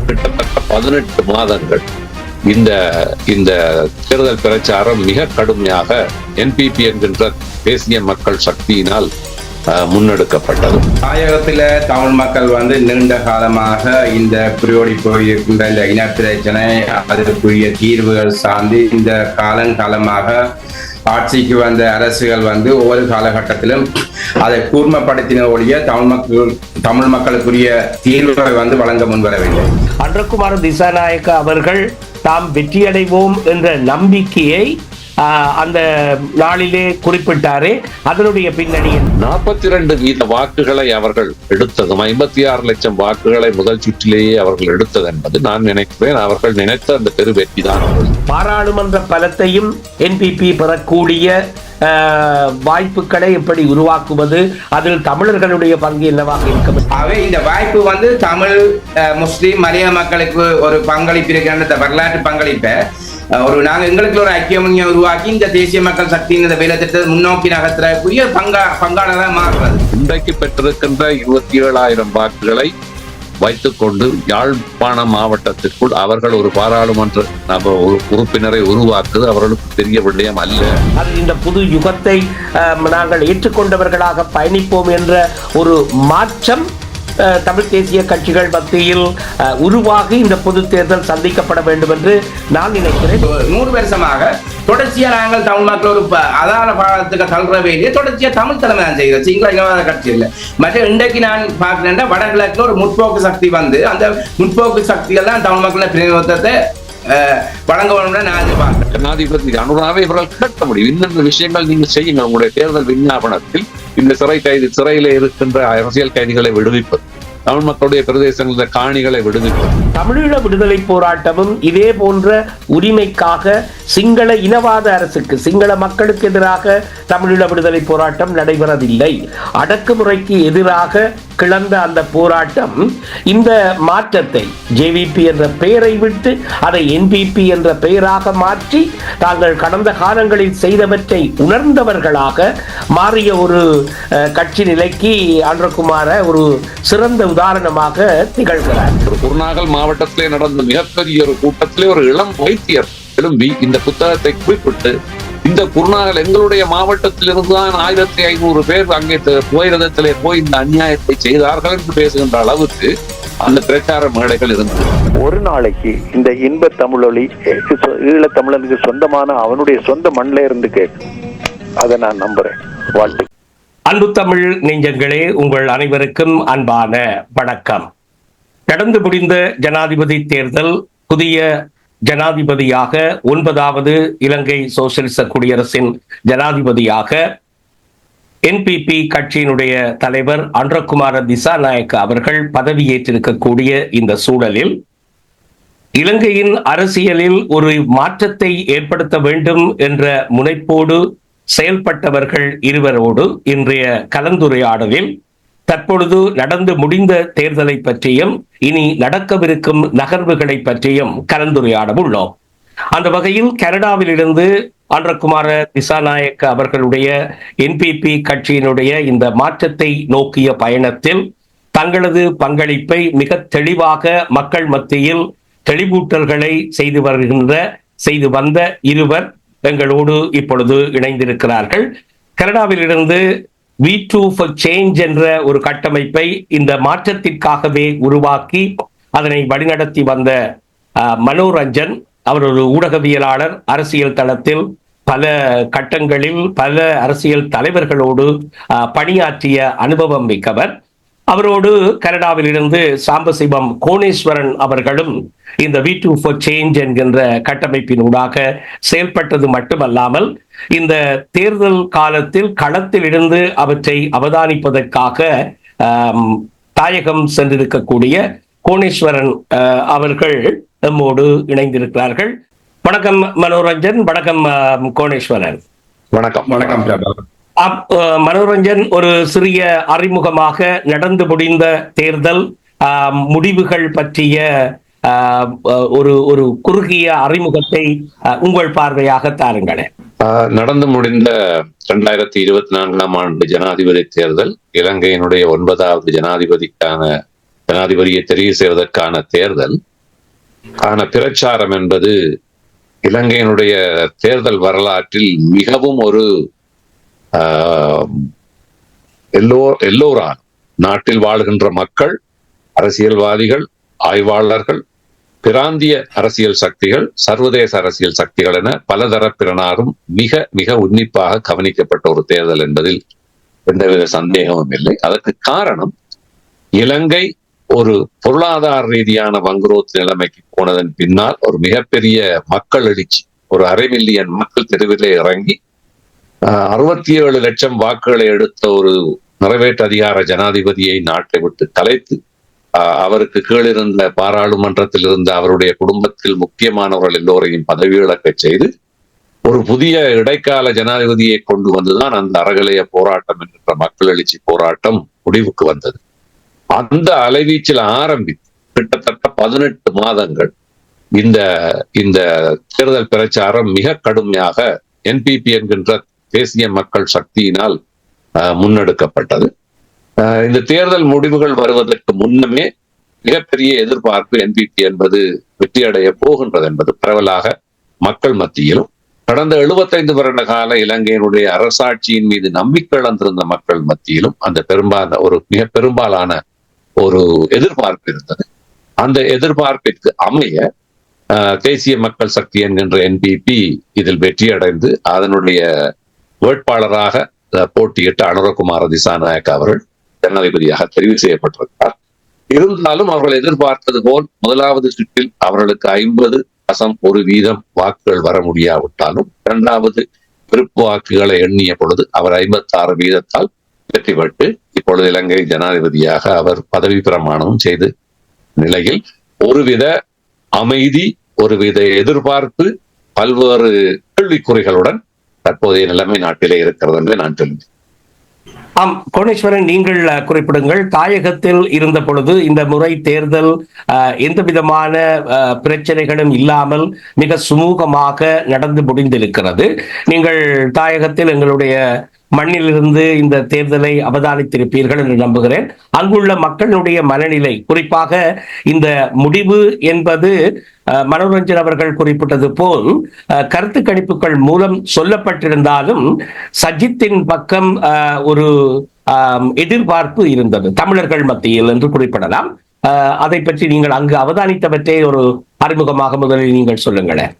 கிட்டத்தட்ட 18 மாதங்கள் இந்த இந்த தேர்தல் பிரச்சாரம் மிக கடுமையாக என்பிபி என்கின்ற தேசிய மக்கள் சக்தியினால் முன்னெடுக்கப்பட்டது. தாயகத்தில தமிழ் மக்கள் நீண்ட காலமாக இந்த புரியோடி போயிருக்கின்ற இந்த இன பிரச்சனை அதற்குரிய தீர்வுகள் சார்ந்து இந்த காலங்காலமாக ஆட்சிக்கு வந்த அரசுகள் ஒவ்வொரு காலகட்டத்திலும் அதை கூர்மைப்படுத்தின ஒழிய தமிழ் மக்களுக்குரிய தீர்வுகளை வழங்க முன்வரவில்லை. அன்றகுமார திசாநாயக்க அவர்கள் தாம் வெற்றியடைவோம் என்ற நம்பிக்கையை அந்த நாளிலே குறிப்பிட்டாரே, அதனுடைய பின்னணியில் 42% வாக்குகளை அவர்கள் எடுத்ததும் 56 லட்சம் வாக்குகளை முதல் சுற்றிலேயே அவர்கள் எடுத்தது என்பது நான் நினைக்கிறேன் அவர்கள் நினைத்த அந்த பெரு வெற்றிதான். பாராளுமன்ற பலத்தையும் என்பிபி பெறக்கூடிய வாய்ப்புகளை எப்படி உருவாக்குவது, அதில் தமிழர்களுடைய பங்கு என்னவாக இருக்கும்? ஆகவே இந்த வாய்ப்பு தமிழ் முஸ்லிம் மலைய மக்களுக்கு ஒரு பங்களிப்பு இருக்கின்ற வரலாற்று பங்களிப்பை நாங்கள் எங்களுக்கு ஒரு ஐக்கியம் உருவாக்கி இந்த தேசிய மக்கள் சக்தியின் இந்த வேலை திட்டத்தை முன்னோக்கி நகர்த்தக்கூடிய பங்காளராக மாறுறது. இன்றைக்கு பெற்றிருக்கின்ற 27,000 வாக்குகளை வைத்துக் கொண்டு யாழ்ப்பாண மாவட்டத்திற்குள் அவர்கள் ஒரு பாராளுமன்ற உறுப்பினரை உருவாக்குவது அவர்களுக்கு பெரிய விடயம் அல்ல. இந்த புது யுகத்தை நாங்கள் ஏற்றுக்கொண்டவர்களாக பயணிப்போம் என்ற ஒரு மாற்றம் தமிழ் தேசிய கட்சிகள் மத்தியில் உருவாகி இந்த பொது தேர்தல் சந்திக்கப்பட வேண்டும் என்று நான் நினைக்கிறேன். 100 வருஷமாக தொடர்ச்சியா நாங்கள் தமிழ் மக்கள் ஒரு அதான பாடத்துக்கு தள்ளுற வேண்டிய தொடர்ச்சியா தமிழ் தலைமை தான் செய்கிறோம். சிங்கள இனவாத கட்சி இல்லை. மற்ற இன்றைக்கு நான் பார்க்கிறேன் வடகிழக்கு ஒரு முற்போக்கு சக்தி அந்த முற்போக்கு சக்திகள் தான் தமிழ் மக்களின் பிரதிநிதித்துவத்தை வழங்க வேண்டும் நான் எதிர்பார்க்கிறேன். ஜனாதிபதி அனுராவை இவர்கள் கேட்க முடியும். இன்னொரு விஷயங்கள் நீங்க செய்யுங்க. உங்களுடைய தேர்தல் விஞ்ஞாபனத்தில் இந்த சிறையில இருக்கின்ற அரசியல் கைதிகளை விடுவிப்பது, தமிழ் மக்களுடைய பிரதேசங்களில் காணிகளை விடுவிப்பது. தமிழீழ விடுதலை போராட்டமும் இதே போன்ற உரிமைக்காக சிங்கள இனவாத அரசுக்கு, சிங்கள மக்களுக்கு எதிராக தமிழீழ விடுதலை போராட்டம் நடைபெறவில்லை. அடக்குமுறைக்கு எதிராக கிளந்த அந்த போராட்டம் இந்த மாற்றத்தை ஜேவிபி என்ற பெயரை விட்டு அதை என்பிபி என்ற பெயராக மாற்றி தாங்கள் கடந்த காலங்களில் செய்தவற்றை உணர்ந்தவர்களாக மாறிய ஒரு கட்சி நிலைக்கு அன்றகுமார ஒரு சிறந்த உதாரணமாக திகழ்கிறார். குருநாகல் மாவட்டத்திலே நடந்த மிகப்பெரிய ஒரு கூட்டத்திலே ஒரு இளம் வைத்தியர் எழும்பி இந்த புத்தகத்தை குறிப்பிட்டு, இந்த குருநாகல் எங்களுடைய மாவட்டத்திலிருந்து தான் 1500 பேர் அங்கே போயிரதத்திலே போய் இந்த அநியாயத்தை செய்தார்கள் என்று பேசுகின்ற அளவுக்கு அந்த பிரச்சார மேடைகள் இருந்தது. ஒரு நாளைக்கு இந்த இன்ப தமிழொலி ஈழத்தமிழனுக்கு சொந்தமான அவனுடைய சொந்த மண்ணில இருந்து கேட்கும். அதை நான் நம்புறேன். வாழ்த்து. அன்பு தமிழ் நெஞ்சங்களே, உங்கள் அனைவருக்கும் அன்பான வணக்கம். நடந்து முடிந்த ஜனாதிபதி தேர்தல் புதிய ஜனாதிபதியாக 9வது இலங்கை சோசியலிச குடியரசின் ஜனாதிபதியாக என்பிபி கட்சியினுடைய தலைவர் அன்றகுமார திசாநாயக்க அவர்கள் பதவியேற்றிருக்கக்கூடிய இந்த சூழலில் இலங்கையின் அரசியலில் ஒரு மாற்றத்தை ஏற்படுத்த வேண்டும் என்ற முனைப்போடு செயல்பட்டவர்கள் இருவரோடு இன்றைய கலந்துரையாடலில் தற்பொழுது நடந்து முடிந்த தேர்தலை பற்றியும் இனி நடக்கவிருக்கும் நகர்வுகளை பற்றியும் கலந்துரையாட உள்ளோம். அந்த வகையில் கனடாவிலிருந்து அன்றகுமார திசாநாயக்க அவர்களுடைய என்பிபி கட்சியினுடைய இந்த மாற்றத்தை நோக்கிய பயணத்தில் தங்களது பங்களிப்பை மிக தெளிவாக மக்கள் மத்தியில் தெளிவூட்டல்களை செய்து வந்த இருவர் எங்களோடு இப்பொழுது இணைந்திருக்கிறார்கள். கனடாவிலிருந்து V2 for Change என்ற ஒரு கட்டமைப்பை இந்த மாற்றத்திற்காகவே உருவாக்கி அதனை வழிநடத்தி வந்த மனோரஞ்சன், அவர் ஒரு ஊடகவியலாளர், அரசியல் தளத்தில் பல கட்டங்களில் பல அரசியல் தலைவர்களோடு பணியாற்றிய அனுபவம் மிக்கவர். அவரோடு கனடாவிலிருந்து சாம்பசிவம் கோணேஸ்வரன் அவர்களும் இந்த V2 for Change என்கின்ற கட்டமைப்பினூடாக செயல்பட்டது மட்டுமல்லாமல் இந்த தேர்தல் காலத்தில் களத்தில் இருந்து அவற்றை அவதானிப்பதற்காக தாயகம் சென்றிருக்கக்கூடிய கோணேஸ்வரன் அவர்கள் நம்மோடு இணைந்திருக்கிறார்கள். வணக்கம் மனோரஞ்சன். வணக்கம் கோணேஸ்வரன். வணக்கம். வணக்கம். மனோரஞ்சன், ஒரு சிறிய அறிமுகமாக நடந்து முடிந்த தேர்தல் முடிவுகள் பற்றிய ஒரு குறுகிய அறிமுகத்தை உங்கள் பார்வையாக தாருங்களேன். நடந்து முடிந்த 2024ஆம் ஆண்டு ஜனாதிபதி தேர்தல் இலங்கையினுடைய 9வது ஜனாதிபதியை தெரிவு செய்வதற்கான தேர்தல் பிரச்சாரம் என்பது இலங்கையினுடைய தேர்தல் வரலாற்றில் மிகவும் ஒரு எல்லோரால் நாட்டில் வாழ்கின்ற மக்கள், அரசியல்வாதிகள், ஆய்வாளர்கள், பிராந்திய அரசியல் சக்திகள், சர்வதேச அரசியல் சக்திகள் என பல தரப்பினரும் மிக மிக உன்னிப்பாக கவனிக்கப்பட்ட ஒரு தேர்தல் என்பதில் எந்தவித சந்தேகமும் இல்லை. அதற்கு காரணம், இலங்கை ஒரு பொருளாதார ரீதியான வங்குரோத்து நிலைமைக்கு போனதன் பின்னால் ஒரு மிகப்பெரிய மக்கள் எழுச்சி, ஒரு 1/2 மில்லியன் மக்கள் தெருவிலே இறங்கி 67 லட்சம் வாக்குகளை எடுத்த ஒரு நிறைவேற்று அதிகார ஜனாதிபதியை நாட்டை விட்டு கலைத்து அவருக்கு கீழிருந்த பாராளுமன்றத்தில் இருந்த அவருடைய குடும்பத்தில் முக்கியமானவர்கள் எல்லோரையும் பதவி இழக்கச் செய்து ஒரு புதிய இடைக்கால ஜனாதிபதியை கொண்டு வந்துதான் அந்த அறகலைய போராட்டம் என்கின்ற மக்கள் எழுச்சி போராட்டம் முடிவுக்கு வந்தது. அந்த அலைவீச்சில் ஆரம்பித்து கிட்டத்தட்ட 18 மாதங்கள் இந்த தேர்தல் பிரச்சாரம் மிக கடுமையாக NPP என்கின்ற தேசிய மக்கள் சக்தியினால் முன்னெடுக்கப்பட்டது. இந்த தேர்தல் முடிவுகள் வருவதற்கு முன்னமே மிகப்பெரிய எதிர்பார்ப்பு NPP என்பது வெற்றியடைய போகின்றது என்பது பரவலாக மக்கள் மத்தியிலும், கடந்த 75 வருட கால இலங்கையினுடைய அரசாட்சியின் மீது நம்பிக்கை இழந்திருந்த மக்கள் மத்தியிலும் அந்த மிக பெரும்பாலான ஒரு எதிர்பார்ப்பு இருந்தது. அந்த எதிர்பார்ப்பிற்கு அமைய தேசிய மக்கள் சக்தி என்கின்ற NPP இதில் வெற்றியடைந்து அதனுடைய வேட்பாளராக போட்டியிட்ட அனுரகுமார திசாநாயக்க அவர்கள் ஜனாதிபதியாக தெரிவு செய்யப்பட்டிருக்கிறார். இருந்தாலும் அவர்கள் எதிர்பார்த்தது போல் முதலாவது சுற்றில் அவர்களுக்கு 50% வாக்குகள் வர முடியாவிட்டாலும் 2வது விருப்பு வாக்குகளை எண்ணிய பொழுது அவர் 56% வெற்றி பெற்று இப்பொழுது இலங்கை ஜனாதிபதியாக அவர் பதவி பிரமாணமும் செய்து நிலையில் ஒருவித அமைதி, ஒருவித எதிர்பார்ப்பு, பல்வேறு கேள்விக்குறிகளுடன் தற்போதைய நிலைமை நாட்டிலே இருக்கிறது என்று நான் சொல்லுவேன். கோணேஸ்வரன், நீங்கள் குறிப்பிடுங்கள். தாயகத்தில் இருந்த பொழுது இந்த முறை தேர்தல் எந்த விதமான பிரச்சனைகளும் இல்லாமல் மிக சுமூகமாக நடந்து முடிந்திருக்கிறது. நீங்கள் தாயகத்தில் எங்களுடைய மண்ணிலிருந்து இந்த தேர்தலை அவதானித்திருப்பீர்கள் என்று நம்புகிறேன். அங்குள்ள மக்களுடைய மனநிலை, குறிப்பாக இந்த முடிவு என்பது மனோரஞ்சன் அவர்கள் குறிப்பிட்டது போல் கருத்து கணிப்புகள் மூலம் சொல்லப்பட்டிருந்தாலும் சஜித்தின் பக்கம் ஒரு எதிர்பார்ப்பு இருந்தது தமிழர்கள் மத்தியில் என்று குறிப்பிடலாம். அதை பற்றி நீங்கள் அங்கு அவதானித்தவற்றை ஒரு அறிமுகமாக முதலில் நீங்கள் சொல்லுங்களேன்.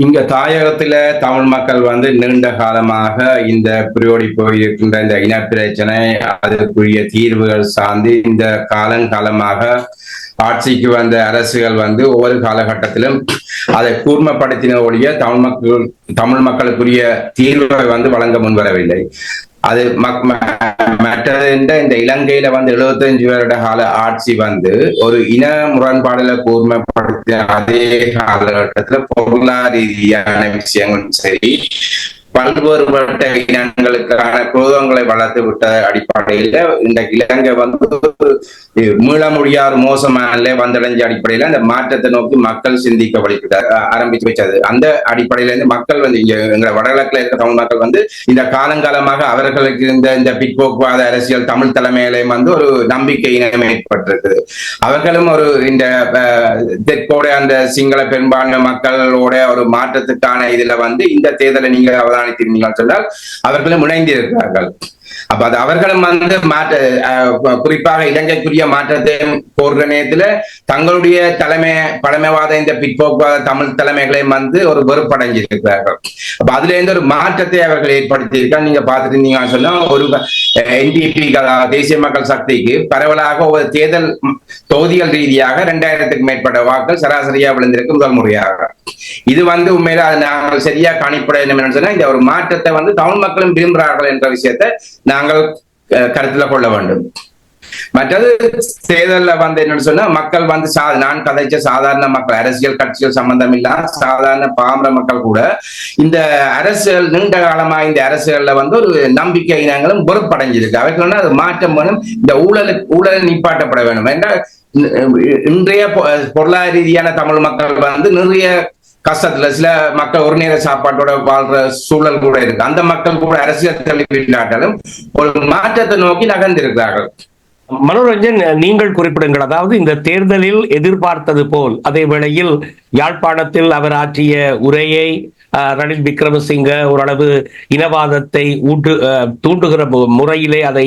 இங்க தாயகத்துல தமிழ் மக்கள் நீண்ட காலமாக இந்த புரியோடி போயிருக்கின்ற இந்த இன பிரச்சனை, அதற்குரிய தீர்வுகள் சார்ந்து இந்த காலங்காலமாக ஆட்சிக்கு வந்த அரசுகள் ஒவ்வொரு காலகட்டத்திலும் அதை கூர்மைப்படுத்தின ஒழிய தமிழ் மக்களுக்குரிய தீர்வை வழங்க முன்வரவில்லை. அது மற்றது இந்த இலங்கையில 75 வருட கால ஆட்சி ஒரு இன முரண்பாடுல கூர்மைப்படுத்தின அதே காலகட்டத்துல பொருளாதார ரீதியான விஷயங்களும் சரி, பல்வேறுபட்ட இனங்களுக்கான குரோதங்களை வளர்த்து விட்ட அடிப்படையில இந்த இலங்கை மீள முடியாத மோசமான வந்தடைஞ்ச அடிப்படையில அந்த மாற்றத்தை நோக்கி மக்கள் சிந்திக்க ஆரம்பிச்சு வச்சது. அந்த அடிப்படையில இருந்து மக்கள் இங்க எங்களை வடகிழக்குல இருக்க தமிழ் மக்கள் இந்த காலங்காலமாக அவர்களுக்கு இந்த பிற்போக்குவாத அரசியல் தமிழ் தலைமையிலையும் ஒரு நம்பிக்கை இனம் ஏற்பட்டிருக்குது. அவர்களும் இந்த தெற்கோட அந்த சிங்கள பெரும்பான்மை மக்களோட ஒரு மாற்றத்துக்கான இதுல இந்த தேர்தலை நீங்க அவதானித்தீர்கள் சொன்னால் அவர்களும் இணைந்து இருக்கிறார்கள். அப்ப அது அவர்களும் குறிப்பாக இலங்கைக்குரிய மாற்றத்தை கோருகிற நேரத்துல தங்களுடைய பழமைவாத இந்த பிற்போக்குவாத தமிழ் தலைமைகளையும் ஒரு வெறுப்படைஞ்சிருக்கிறார்கள். அப்ப அதுல இருந்து ஒரு மாற்றத்தை அவர்கள் ஏற்படுத்தியிருக்காங்க. நீங்க பார்த்துட்டு இருந்தீங்கன்னு சொன்னா ஒரு NPP தேசிய மக்கள் சக்திக்கு பரவலாக ஒரு தேர்தல் தொகுதிகள் ரீதியாக 2000க்கு மேற்பட்ட வாக்கள் சராசரியா விழுந்திருக்கு முதல் முறையாக. இது உண்மையில நாங்கள் சரியா கணிப்பிட என்ன சொன்னா இந்த ஒரு மாற்றத்தை தமிழ் மக்களும் விரும்புகிறார்கள் என்ற விஷயத்தை நாங்கள் கருத்துல கொள்ள வேண்டும். மற்றது தேர்தல்ல என்னன்னு சொன்னா மக்கள் நான் கதைச்ச சாதாரண மக்கள், அரசியல் கட்சிகள் சம்பந்தம் இல்லாத சாதாரண பாமர மக்கள் கூட இந்த அரசியல் நீண்ட காலமா இந்த அரசியல்ல ஒரு நம்பிக்கை இனங்களும் பொறுப்படைஞ்சிருக்கு. அவைக்கு அது மாற்றம் வேணும். இந்த ஊழலை நிப்பாட்டப்பட வேண்டும். ஏன்னா இன்றைய பொருளாதார ரீதியான தமிழ் மக்கள் நிறைய கஷ்டத்துல சில மக்கள் ஒரு நேர சாப்பாட்டோட வாழ்ற சூழல் கூட இருக்கு. அந்த மக்கள் கூட அரசியல் தள்ளிவிட்டாலும் ஒரு மாற்றத்தை நோக்கி நகர்ந்திருக்கிறார்கள். மனோரஞ்சன், நீங்கள் குறிப்பிடுங்கள். அதாவது இந்த தேர்தலில் எதிர்பார்த்தது போல் அதே வேளையில் யாழ்ப்பாணத்தில் அவர் ஆற்றிய உரையை ரணில் விக்ரமசிங்க ஓரளவு இனவாதத்தை தூண்டுகிற முறையிலே அதை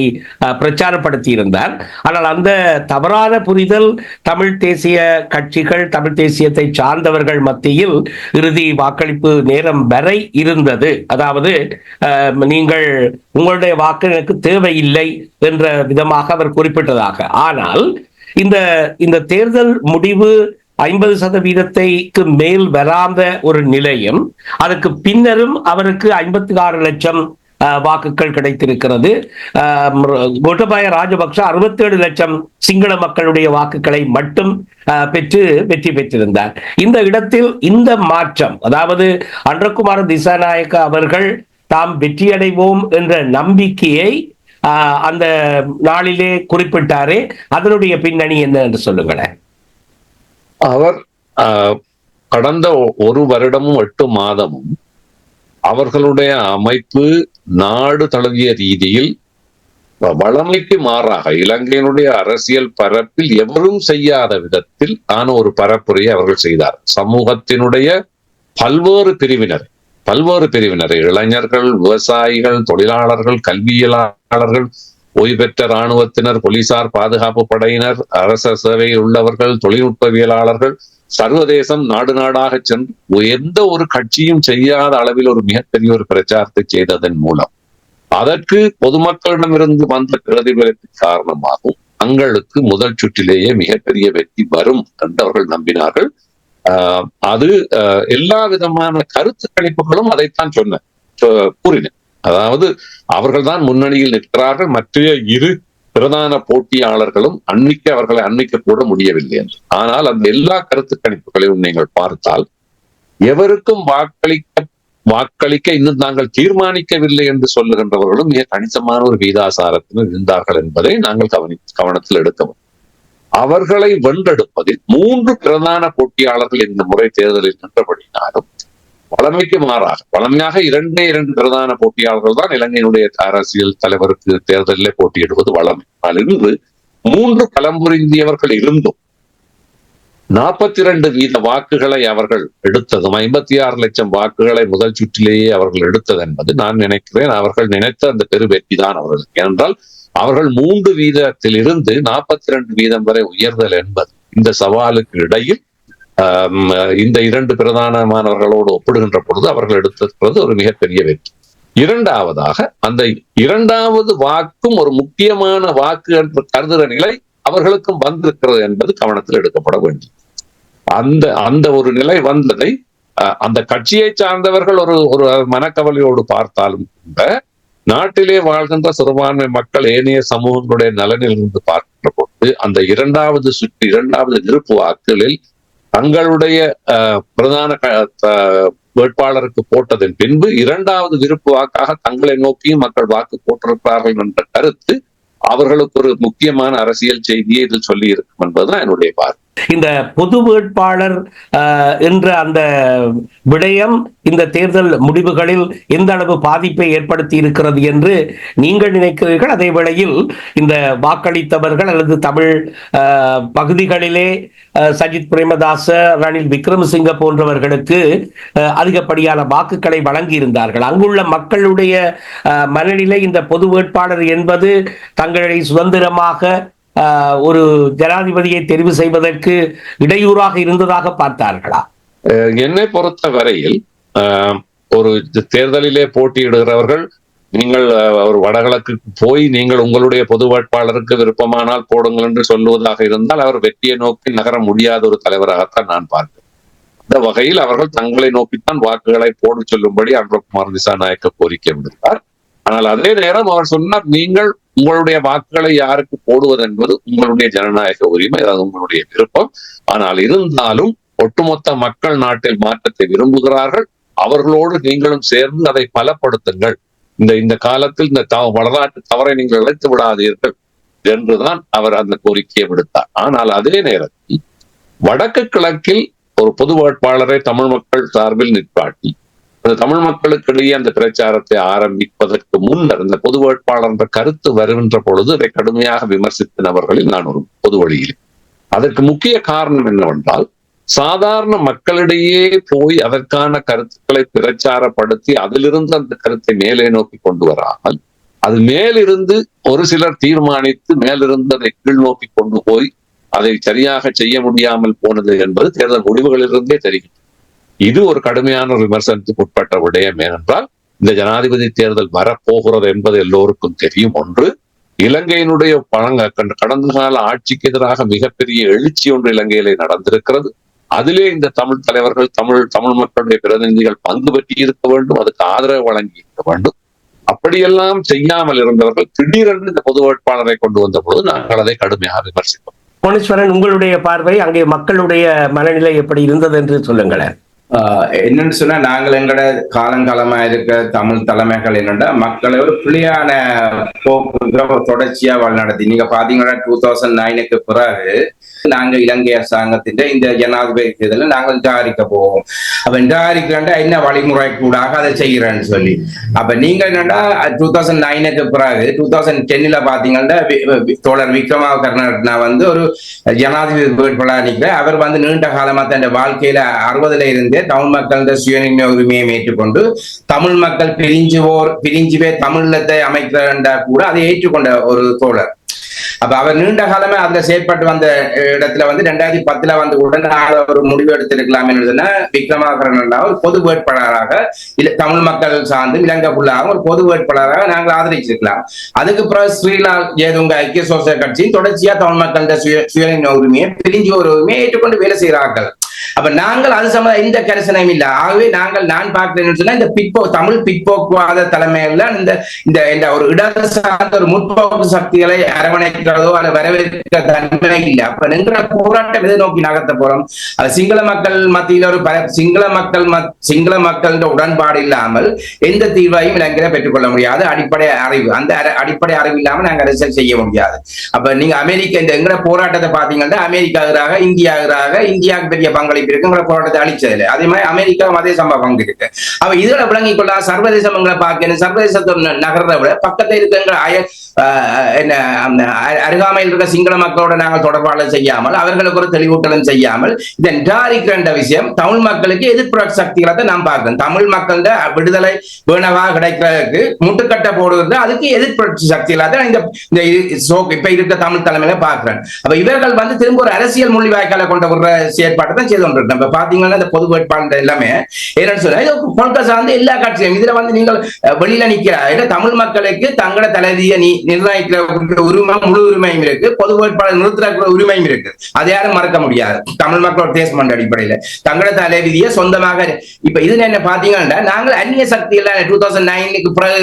பிரச்சாரப்படுத்தி இருந்தார். ஆனால் அந்த தவறான புரிதல் தமிழ் தேசிய கட்சிகள், தமிழ் தேசியத்தை சார்ந்தவர்கள் மத்தியில் இறுதி வாக்களிப்பு நேரம் வரை இருந்தது. அதாவது நீங்கள் உங்களுடைய வாக்கு எனக்கு தேவையில்லை என்ற விதமாக அவர் குறிப்பிட்டதாக. ஆனால் இந்த தேர்தல் முடிவு 50% மேல் வராத ஒரு நிலையும், அதற்கு பின்னரும் அவருக்கு 56 லட்சம் வாக்குகள் கிடைத்திருக்கிறது. கோட்டபாய ராஜபக்ஷ 67 லட்சம் சிங்கள மக்களுடைய வாக்குகளை மட்டும் பெற்று வெற்றி பெற்றிருந்தார். இந்த இடத்தில் இந்த மாற்றம், அதாவது அன்றகுமார திசாநாயக்க அவர்கள் தாம் வெற்றியடைவோம் என்ற நம்பிக்கையை அந்த நாளிலே குறிப்பிட்டாரே, அதனுடைய பின்னணி என்ன என்று சொல்லுங்களேன். அவர் கடந்த 1 வருடமும் 8 மாதமும் அவர்களுடைய அமைப்பு நாடு தழுவிய ரீதியில் வளமைக்கு மாறாக இலங்கையினுடைய அரசியல் பரப்பில் எவரும் செய்யாத விதத்தில் ஆன ஒரு பரப்புரையை அவர்கள் செய்தார். சமூகத்தினுடைய பல்வேறு பிரிவினர், இளைஞர்கள், விவசாயிகள், தொழிலாளர்கள், கல்வியலாளர்கள், ஓய்வு பெற்ற இராணுவத்தினர், போலீசார், பாதுகாப்பு படையினர், அரச சேவையில் உள்ளவர்கள், தொழில்நுட்பவியலாளர்கள், சர்வதேசம் நாடு நாடாக சென்று எந்த ஒரு கட்சியும் செய்யாத அளவில் ஒரு மிகப்பெரிய ஒரு பிரச்சாரத்தை செய்ததன் மூலம் அதற்கு பொதுமக்களிடமிருந்து வந்த பிரதிபலிப்பு காரணமாகவும் தங்களுக்கு முதல் சுற்றிலேயே மிகப்பெரிய வெற்றி வரும் என்று அவர்கள் நம்பினார்கள். அது எல்லா விதமான கருத்து கணிப்புகளும் அதைத்தான் கூறினேன். அதாவது அவர்கள் தான் முன்னணியில் நிற்கிறார்கள், மற்ற 2 பிரதான போட்டியாளர்களும் அவர்களை அண்மிக்க கூட முடியவில்லை என்று. ஆனால் அந்த எல்லா கருத்து கணிப்புகளையும் நீங்கள் பார்த்தால் எவருக்கும் வாக்களிக்க இன்னும் நாங்கள் தீர்மானிக்கவில்லை என்று சொல்லுகின்றவர்களும் மிக கணிசமான ஒரு வீதாசாரத்தினர் இருந்தார்கள் என்பதை நாங்கள் கவனத்தில் எடுக்கவும். அவர்களை வென்றெடுப்பதில் 3 பிரதான போட்டியாளர்கள் இந்த முறை தேர்தலில் நின்றபடினாலும் வளமையாக 2 பிரதான போட்டியாளர்கள் தான் இலங்கையினுடைய அரசியல் தலைவருக்கு தேர்தலில் போட்டியிடுவது வளமை. இன்று 3 களம்புரிந்தியவர்கள் இருந்தும் 42% வாக்குகளை அவர்கள் எடுத்ததும், 56 லட்சம் வாக்குகளை முதல் சுற்றிலேயே அவர்கள் எடுத்தது என்பது நான் நினைக்கிறேன் அவர்கள் நினைத்த அந்த பெரு வெற்றி தான் அவர்கள். ஏனென்றால் அவர்கள் 3% இருந்து 42% வரை உயர்தல் என்பது இந்த சவாலுக்கு இடையில் இந்த 2 பிரதானமானவர்களோடு ஒப்பிடுகின்ற பொழுது அவர்கள் எடுத்திருக்கிறது ஒரு மிகப்பெரிய வெற்றி. இரண்டாவதாக அந்த 2வது வாக்கும் ஒரு முக்கியமான வாக்கு என்று கருதுகிற நிலை அவர்களுக்கும் வந்திருக்கிறது என்பது கவனத்தில் எடுக்கப்பட வேண்டும். அந்த ஒரு நிலை வந்ததை அந்த கட்சியை சார்ந்தவர்கள் ஒரு மனக்கவலையோடு பார்த்தாலும் கூட நாட்டிலே வாழ்கின்ற சிறுபான்மை மக்கள் ஏனைய சமூகங்களுடைய நலனில் இருந்து பார்க்கின்ற பொழுது அந்த 2வது விருப்பு வாக்குகளில் தங்களுடைய பிரதான வேட்பாளருக்கு போட்டதன் பின்பு 2வது விருப்பு வாக்காக தங்களை நோக்கியும் மக்கள் வாக்கு போட்டிருக்கிறார்கள் என்ற கருத்து அவர்களுக்கு ஒரு முக்கியமான அரசியல் செய்தியை இதில் சொல்லி இருக்கும் என்பதுதான் என்னுடைய பார்வை. இந்த பொது வேட்பாளர் என்ற அந்த விடயம் இந்த தேர்தல் முடிவுகளில் எந்த அளவு பாதிப்பை ஏற்படுத்தி இருக்கிறது என்று நீங்கள் நினைக்கிறீர்கள்? அதே வேளையில் இந்த வாக்களித்தவர்கள் அல்லது தமிழ் பகுதிகளிலே சஜித் பிரேமதாச, ரணில் விக்ரமசிங்க போன்றவர்களுக்கு அதிகப்படியான வாக்குகளை வழங்கி இருந்தார்கள். அங்குள்ள மக்களுடைய மனநிலை இந்த பொது வேட்பாளர் என்பது தங்களை சுதந்திரமாக ஒரு ஜனாதிபதியை தெரிவு செய்வதற்கு இடையூறாக இருந்ததாக பார்த்தார்களா? என்னை பொறுத்த வரையில் ஒரு தேர்தலிலே போட்டியிடுகிறவர்கள் நீங்கள் ஒரு வடகிழக்கு போய் நீங்கள் உங்களுடைய பொது வேட்பாளருக்கு விருப்பமானால் போடுங்கள் என்று சொல்லுவதாக இருந்தால் அவர் வெற்றியை நோக்கி நகர முடியாத ஒரு தலைவராகத்தான் நான் பார்க்கிறேன். அந்த வகையில் அவர்கள் தங்களை நோக்கித்தான் வாக்குகளை போட சொல்லும்படி அன்றகுமார் திசாநாயக்க கோரிக்கை விடுத்தார். ஆனால் அதே நேரம் அவர் சொன்னார், நீங்கள் உங்களுடைய வாக்குகளை யாருக்கு போடுவது என்பது உங்களுடைய ஜனநாயக உரிமை, அதாவது உங்களுடைய விருப்பம். ஆனால் இருந்தாலும் ஒட்டுமொத்த மக்கள் நாட்டில் மாற்றத்தை விரும்புகிறார்கள், அவர்களோடு நீங்களும் சேர்ந்து அதை பலப்படுத்துங்கள். இந்த காலத்தில் இந்த வரலாற்று தவறை நீங்கள் இழைத்து விடாதீர்கள் என்றுதான் அவர் அந்த கோரிக்கையை விடுத்தார். ஆனால் அதே நேரத்தில் வடக்கு கிழக்கில் ஒரு பொது வேட்பாளரை தமிழ் மக்கள் சார்பில் நிற்பாட்டி அந்த தமிழ் மக்களுக்கிடையே அந்த பிரச்சாரத்தை ஆரம்பிப்பதற்கு முன்னர் இந்த பொது வேட்பாளர் என்ற கருத்து வருகின்ற பொழுது அதை கடுமையாக விமர்சித்த நபர்களில் நான் ஒரு பொது வழியில். அதற்கு முக்கிய காரணம் என்னவென்றால், சாதாரண மக்களிடையே போய் அதற்கான கருத்துக்களை பிரச்சாரப்படுத்தி அதிலிருந்து அந்த கருத்தை மேலே நோக்கி கொண்டு வராமல், அது மேலிருந்து ஒரு சிலர் தீர்மானித்து மேலிருந்து அதை கீழ் நோக்கி கொண்டு போய் அதை சரியாக செய்ய முடியாமல் போனது என்பது தேர்தல் முடிவுகளிலிருந்தே தெரிகிறது. இது ஒரு கடுமையான ஒரு விமர்சனத்துக்கு உட்பட்ட விடயம். ஏனென்றால் இந்த ஜனாதிபதி தேர்தல் வரப்போகிறது என்பது எல்லோருக்கும் தெரியும். ஒன்று, இலங்கையினுடைய கடந்த கால ஆட்சிக்கு எதிராக மிகப்பெரிய எழுச்சி ஒன்று இலங்கையிலே நடந்திருக்கிறது. அதிலே இந்த தமிழ் தலைவர்கள் தமிழ் மக்களுடைய பிரதிநிதிகள் பங்கு பெற்றி இருக்க வேண்டும், அதுக்கு ஆதரவு வழங்கி இருக்க வேண்டும். அப்படியெல்லாம் செய்யாமல் இருந்தவர்கள் திடீரென்று இந்த பொது வேட்பாளரை கொண்டு வந்த பொழுது நாங்கள் அதை கடுமையாக விமர்சித்தோம். கோணேஸ்வரன், உங்களுடைய பார்வை, அங்கே மக்களுடைய மனநிலை எப்படி இருந்தது என்று சொல்லுங்களேன். என்னன்னு சொன்னா, நாங்கள் எங்கட காலங்காலமா இருக்க தமிழ் தலைமைகள் என்னன்னா மக்களை ஒரு பிள்ளையான போக்கு தொடர்ச்சியா வழிநடத்தி. நீங்க பாத்தீங்கன்னா 2009க்கு பிறகு நாங்க இலங்கை அரசாங்கத்தின் இந்த ஜனாதிபதி தேர்தலில் நாங்கள் நிராகரிக்க போவோம். அப்ப நிராகரிக்கிறா என்ன வழிமுறை கூடாக அதை செய்கிறேன்னு சொல்லி. அப்ப நீங்க என்னன்னா 2009க்கு பிறகு 2010ல பாத்தீங்கன்னா தோழர் விக்ரமாதித்ய வந்து ஒரு ஜனாதிபதி வேட்பாளர் நிற்கிற. அவர் வந்து நீண்ட காலமா தன் வாழ்க்கையில 60ல இருந்தே தமிழ் மக்கள் சுயநிர்ணய உரிமையை ஏற்றுக்கொண்டு தமிழ் மக்கள் பிரிஞ்சுவே தமிழத்தை அமைக்கிறா கூட அதை ஏற்றுக்கொண்ட ஒரு தோழர். அப்ப அவர் நீண்ட காலமே அதுல செயற்பட்டு வந்த இடத்துல வந்து 2010ல வந்து உடனே ஒரு முடிவு எடுத்திருக்கலாம் என்னதுன்னா, விக்ரமாதித்ய ஒரு பொது வேட்பாளராக தமிழ் மக்கள் சார்ந்து இலங்கைக்குள்ளாக ஒரு பொது வேட்பாளராக நாங்கள் ஆதரிச்சிருக்கலாம். அதுக்கு பிறகு ஸ்ரீலால் ஜெயதுங்க ஐக்கிய சோசியல் கட்சியின் தொடர்ச்சியா தமிழ் மக்கள் சுயநிர்ணய உரிமையை பிரிஞ்சு ஒரு உரிமையை ஏற்றுக்கொண்டு வேலை செய்கிறார்கள். அப்ப நாங்கள் அது சம்பந்த எந்த கரிசனையும் இல்லை. ஆகவே நான் பார்க்கிறேன்னு சொன்னா, இந்த தமிழ் பிற்போக்குவாத தலைமையில இந்த ஒரு இடது சார்ந்த ஒரு முற்போக்கு சக்திகளை அரவணைக்கிறதோ அல்ல வரவேற்க தன்மை இல்லை. அப்ப நின்ற போராட்டம் எதை நோக்கி நகர்த்த போறோம்? அது சிங்கள மக்கள் மத்தியில ஒரு சிங்கள மக்கள் உடன்பாடு இல்லாமல் எந்த தீர்வையும் இலங்கையில பெற்றுக்கொள்ள முடியாது. அடிப்படை அறிவு, அந்த அடிப்படை அறிவு இல்லாம நாங்க அரசியல் செய்ய முடியாது. அப்ப நீங்க அமெரிக்கா இந்த எங்கட போராட்டத்தை பாத்தீங்கன்னா, அமெரிக்காவுக்காக இந்தியாவுக்கு பெரிய பங்களிப்பு இருக்கு போராட்டத்தை அழிச்சதுல. அதே மாதிரி அமெரிக்காவும் அதே சம்பவம் பங்கு இருக்கு. அப்ப இதுல விளங்கிக் கொள்ள சர்வதேசம் பார்க்கணும். சர்வதேசத்தை நகர்றத விட பக்கத்தில் இருக்கிற அருகாமையில் இருக்க சிங்கள மக்களோட நாங்கள் தொடர்பாளர் செய்யாமல், அவர்களுக்கு ஒரு தெளிவூட்டலும் செய்யாமல், இந்த நிராகரிக்கிற விஷயம் தமிழ் மக்களுக்கு எதிர்ப்பு சக்திகளை நாம் பார்க்கிறோம். தமிழ் மக்களோட விடுதலை வேணவா கிடைக்கிறதுக்கு முட்டுக்கட்டை போடுவது அதுக்கு எதிர்ப்பு சக்திகளை தான் இப்ப இருக்க தமிழ் தலைமையில பார்க்கிறேன். அப்ப இவர்கள் வந்து திரும்ப ஒரு அரசியல் மொழிவாய்க்கால கொண்ட ஒரு செயற்பாட்டை தான் செய்து கொண்டிருக்கோம். இப்ப பாத்தீங்கன்னா இந்த பொது வேட்பாளர் எல்லாமே என்னன்னு சொன்னா கொள்கை சார்ந்த எல்லா கட்சியும் இதுல வந்து நீங்கள் வெளியில நிக்கிற தமிழ் மக்களுக்கு தங்களோட தலைவியை நிர்ணயிக்கிற உரிமை, முழு உரிமையும் இருக்கு. பொது வேட்பாளர் நிறுத்துற உரிமையும் இருக்கு. அதை யாரும் மறக்க முடியாது. தமிழ் மக்களோட தேசமன்ற அடிப்படையில தங்களோட தலைவிதியை சொந்தமாக இப்ப இது என்ன பாத்தீங்கன்னா, நாங்கள் அந்நிய சக்தி எல்லாம் 2009க்கு பிறகு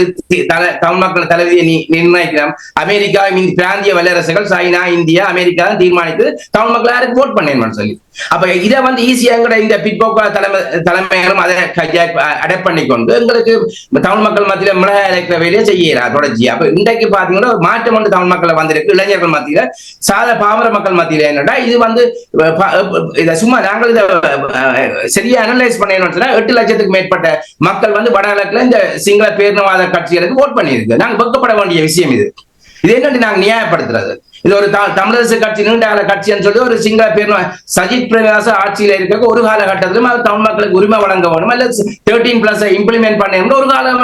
தமிழ் மக்கள் தலைவிதியை நிர்ணயிக்கிறோம். அமெரிக்கா, பிராந்திய வல்லரசுகள், சைனா, இந்தியா, அமெரிக்கா தான் தீர்மானித்து தமிழ் மக்கள் யாருக்கு ஓட் பண்ணேன்னு சொல்லி. அப்ப இதை வந்து ஈஸியா இந்த பிற்போக்கு தலைமைகளும் அதை அடாப்ட் பண்ணிக்கொண்டு எங்களுக்கு தமிழ் மக்கள் மத்தியில மிளகாய் அரைக்கிற வேலையை செய்யறா தொடர்ச்சி. அப்ப இன்றைக்கு பாத்தீங்கன்னா ஒரு மாற்றம் வந்து தமிழ் மக்கள் வந்திருக்கு. இளைஞர்கள் மத்தியில, பாமர மக்கள் மத்தியில என்னடா இது வந்து இதை சும்மா நாங்கள் இதை சரியா அனலைஸ் பண்ணணும். 8 லட்சத்துக்கு மேற்பட்ட மக்கள் வந்து வடகிழக்குல இந்த சிங்கள பேரினவாத கட்சிகளுக்கு ஓட் பண்ணியிருக்கு. நாங்க வெட்கப்பட வேண்டிய விஷயம் இது. இது என்னன்னு நாங்க நியாயப்படுத்துறது? இது ஒரு தமிழரசு கட்சி, நீண்ட கால கட்சின்னு சொல்லி ஒரு சிங்கள பேர் சஜித் பிரேமதாச ஆட்சியில இருக்க ஒரு காலகட்டத்திலும் அது தமிழ் மக்களுக்கு உரிமை வழங்க வேணும், அல்ல 13+ இம்ப்ளிமெண்ட் பண்ண ஒரு காலம்